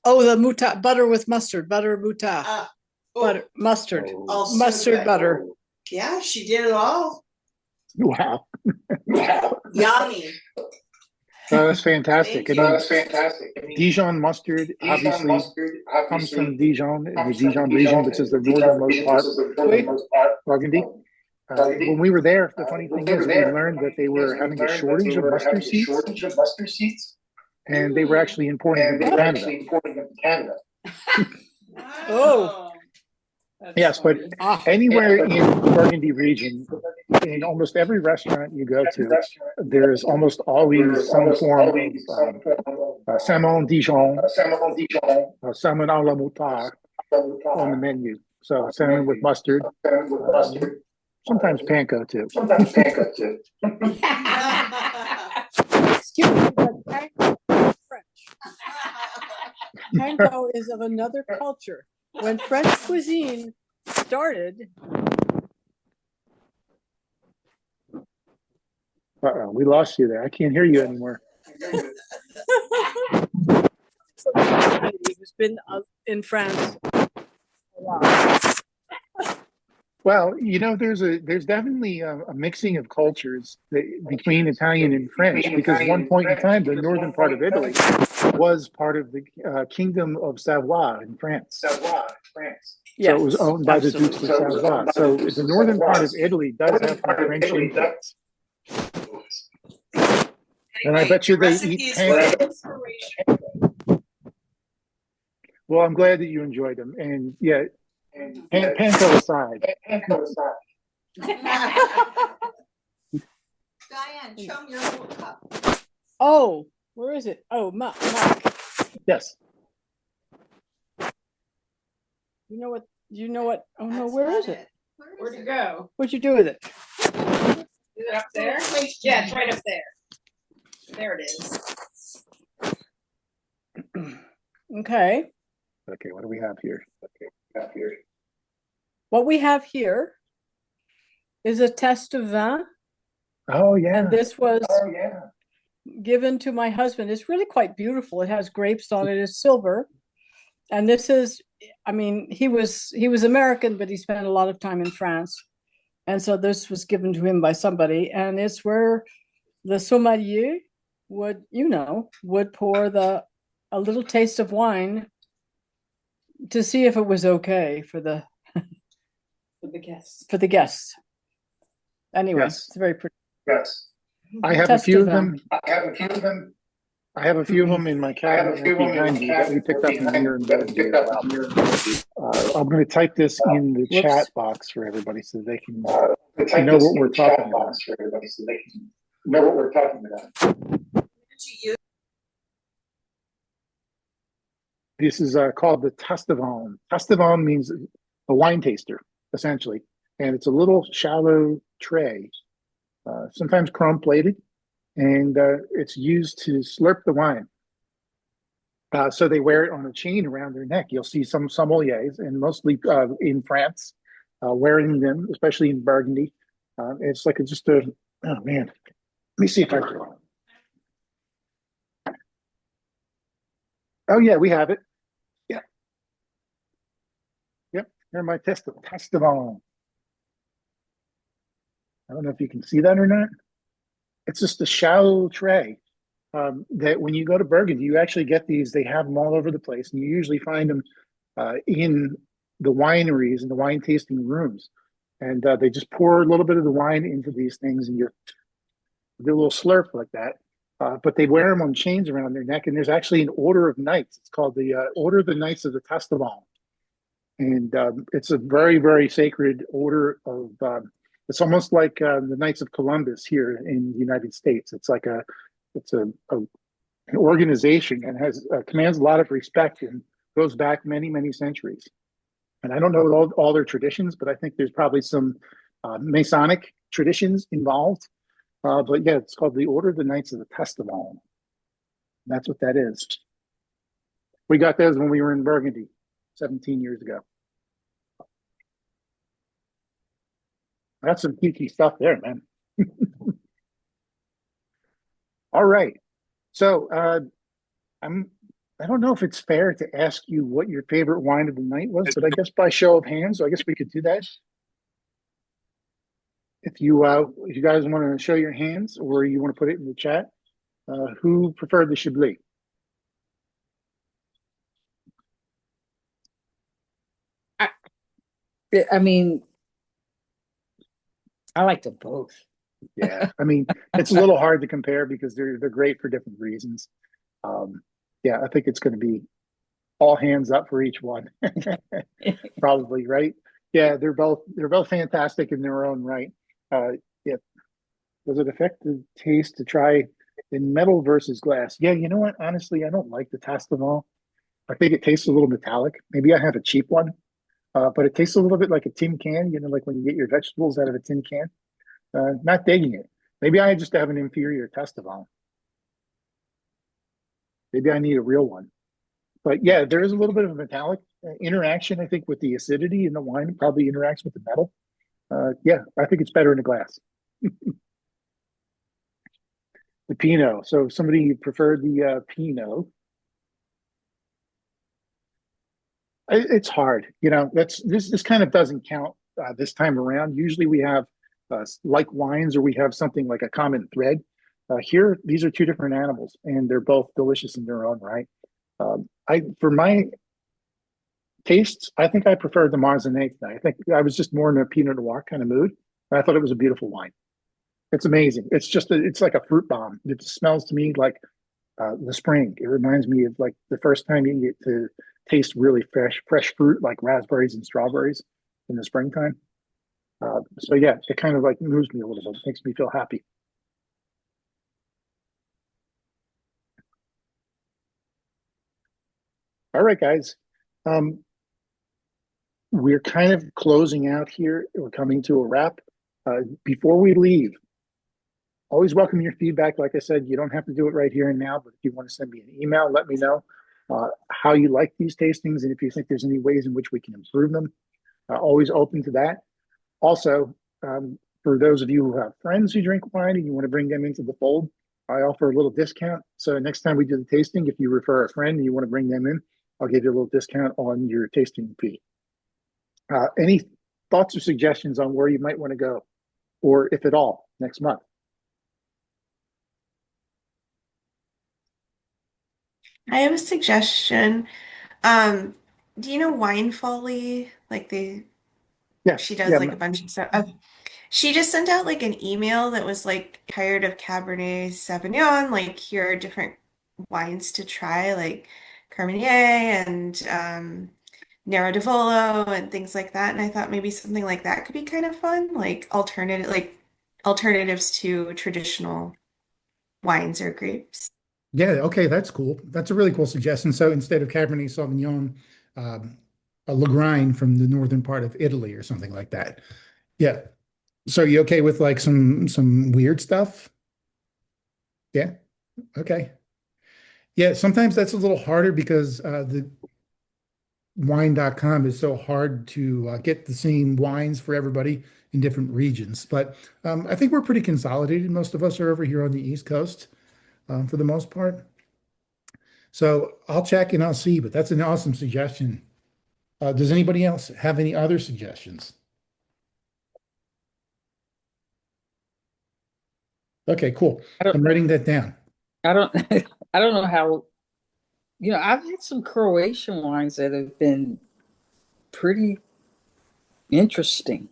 Oh, the moutarde, butter with mustard, butter moutarde, butter, mustard, Also mustard good. butter. Yeah, she did it all. Wow. Yummy. That's fantastic. Thank Dijon mustard obviously comes from Dijon, in the Dijon region, which is the northernmost part of Burgundy. When we were there, the funny thing is we learned that they were having a shortage of mustard seeds, and they were actually importing them to Canada. Oh. Yes, but anywhere in the Burgundy region, in almost every restaurant you go to, there is almost always some form of salmon Dijon, salmon à la moutarde on the menu. So salmon with mustard, sometimes panko too. Excuse me, but panko is French. Panko is of another culture. When French cuisine started. We lost you there. I can't hear you anymore. Who's been in France a lot. Well, there's definitely a mixing of cultures between Italian and French, because at one point in time, the northern part of Italy was part of the Kingdom of Savoy in France. Yes, so it was owned by the Dukes of Savoy. So the northern part of Italy does have some French influence. And I bet you they eat panko. Well, I'm glad that you enjoyed them. And yeah, panko aside. Diane, show me your little cup. Oh, where is it? Oh, Marc. Yes. You know what? Oh no, where is it? Where'd it go? What'd you do with it? Is it up there? Yeah, it's right up there. There it is. Okay. Okay, what do we have here? What we have here is a test of vin. Oh, yeah. And this was given to my husband. It's really quite beautiful. It has grapes on it. It's silver. And this is, he was American, but he spent a lot of time in France. And so this was given to him by somebody. And it's where the sommelier would pour a little taste of wine to see if it was okay for the guests. Anyway, Yes. It's very pretty. Yes. I have a few of them. I have a few of them in my cabinet behind me that we picked up in here in Burgundy as well. I'm going to type this in the chat box for everybody so they can know what we're talking about. This is called the Tastavon. Tastavon means a wine taster, essentially. And it's a little shallow tray, sometimes chrome plated, and it's used to slurp the wine. So they wear it on a chain around their neck. You'll see some sommeliers, and mostly in France, wearing them, especially in Burgundy. It's like oh man, let me see if I can. Oh yeah, we have it. Yeah. Yep, they're my Tastavon. I don't know if you can see that or not. It's just a shallow tray that when you go to Burgundy, you actually get these. They have them all over the place, and you usually find them in the wineries and the wine tasting rooms. And they just pour a little bit of the wine into these things, and you do a little slurp like that. But they wear them on chains around their neck, and there's actually an order of knights. It's called the Order of the Knights of the Testaval, and it's a very, very sacred order of. It's almost like the Knights of Columbus here in the United States. It's like an organization and has commands a lot of respect and goes back many, many centuries. And I don't know all their traditions, but I think there's probably some Masonic traditions involved. But yeah, it's called the Order of the Knights of the Testaval. That's what that is. We got those when we were in Burgundy 17 years ago. That's some geeky stuff there, man. All right. So I don't know if it's fair to ask you what your favorite wine of the night was, but I guess by show of hands, so I guess we could do that. If you guys want to show your hands or you want to put it in the chat, who preferred the Chablis? I mean, I like them both. Yeah, I mean, it's a little hard to compare because they're great for different reasons. Yeah, I think it's going to be all hands up for each one, probably, right? Yeah, they're both fantastic in their own right. Yeah, does it affect the taste to try in metal versus glass? Yeah, you know what? Honestly, I don't like the Tastaval. I think it tastes a little metallic. Maybe I have a cheap one, but it tastes a little bit like a tin can. You know, like when you get your vegetables out of a tin can. Not digging it. Maybe I just have an inferior Tastaval. Maybe I need a real one. But yeah, there is a little bit of a metallic interaction, I think, with the acidity in the wine. It probably interacts with the metal. Yeah, I think it's better in a glass. The Pinot. So somebody preferred the Pinot. It's hard. You know, this kind of doesn't count this time around. Usually we have like wines or we have something like a common thread. Here, these are two different animals, and they're both delicious in their own right. For my tastes, I think I preferred the Marsannay tonight. I think I was just more in a Pinot Noir kind of mood. And I thought it was a beautiful wine. It's amazing. It's just it's like a fruit bomb. It smells to me like the spring. It reminds me of like the first time you get to taste really fresh fruit like raspberries and strawberries in the springtime. So yeah, it kind of like moves me a little bit. It makes me feel happy. All right, guys. We're kind of closing out here. We're coming to a wrap. Before we leave, always welcome your feedback. Like I said, you don't have to do it right here and now, but if you want to send me an email, let me know how you like these tastings and if you think there's any ways in which we can improve them. Always open to that. Also, for those of you who have friends who drink wine and you want to bring them into the fold, I offer a little discount. So next time we do the tasting, if you refer a friend and you want to bring them in, I'll give you a little discount on your tasting fee. Any thoughts or suggestions on where you might want to go, or if at all, next month? I have a suggestion. Do you know Wine Folly? Like Yeah, she does yeah, like a bunch of stuff. She just sent out like an email that was like tired of Cabernet Sauvignon, like here are different wines to try, like Carmener and Nero di Volo and things like that. And I thought maybe something like that could be kind of fun, like alternatives to traditional wines or grapes. Yeah, okay, that's cool. That's a really cool suggestion. So instead of Cabernet Sauvignon, a Lagrein from the northern part of Italy or something like that. Yeah. So are you okay with like some weird stuff? Yeah. Okay. Yeah, sometimes that's a little harder because the wine.com is so hard to get the same wines for everybody in different regions. But I think we're pretty consolidated. Most of us are over here on the East Coast for the most part. So I'll check and I'll see, but that's an awesome suggestion. Does anybody else have any other suggestions? Okay, cool. I don't, I'm writing that down. I don't, I don't know how, I've had some Croatian wines that have been pretty interesting.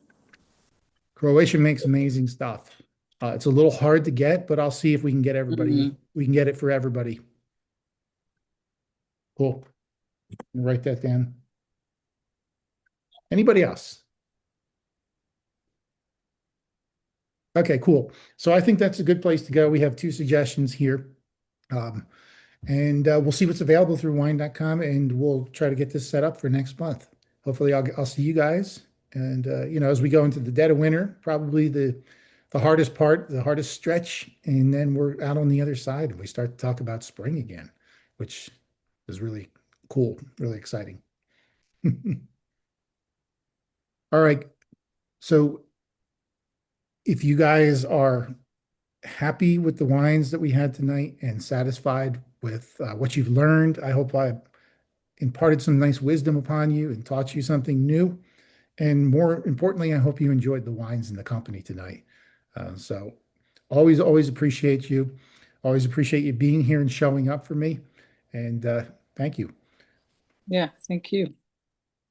Croatia makes amazing stuff. It's a little hard to get, but I'll see if we can get everybody. Mhm. We can get it for everybody. Cool. Write that down. Anybody else? Okay, cool. So I think that's a good place to go. We have 2 suggestions here. And we'll see what's available through wine.com, and we'll try to get this set up for next month. Hopefully I'll see you guys. And as we go into the dead of winter, probably the hardest part, the hardest stretch, and then we're out on the other side and we start to talk about spring again, which is really cool, really exciting. All right. So if you guys are happy with the wines that we had tonight and satisfied with what you've learned, I hope I imparted some nice wisdom upon you and taught you something new. And more importantly, I hope you enjoyed the wines and the company tonight. So always appreciate you. Always appreciate you being here and showing up for me. And thank you. Yeah, thank you.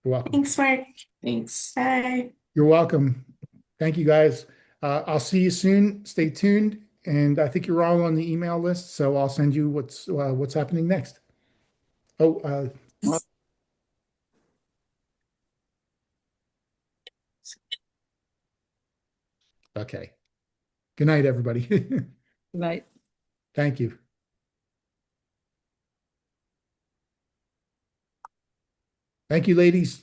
You're welcome. Thanks, Mark. Thanks. Bye. You're welcome. Thank you, guys. I'll see you soon. Stay tuned. And I think you're all on the email list, so I'll send you what's happening next. Oh, okay. Good night, everybody. Good night. Thank you. Thank you, ladies.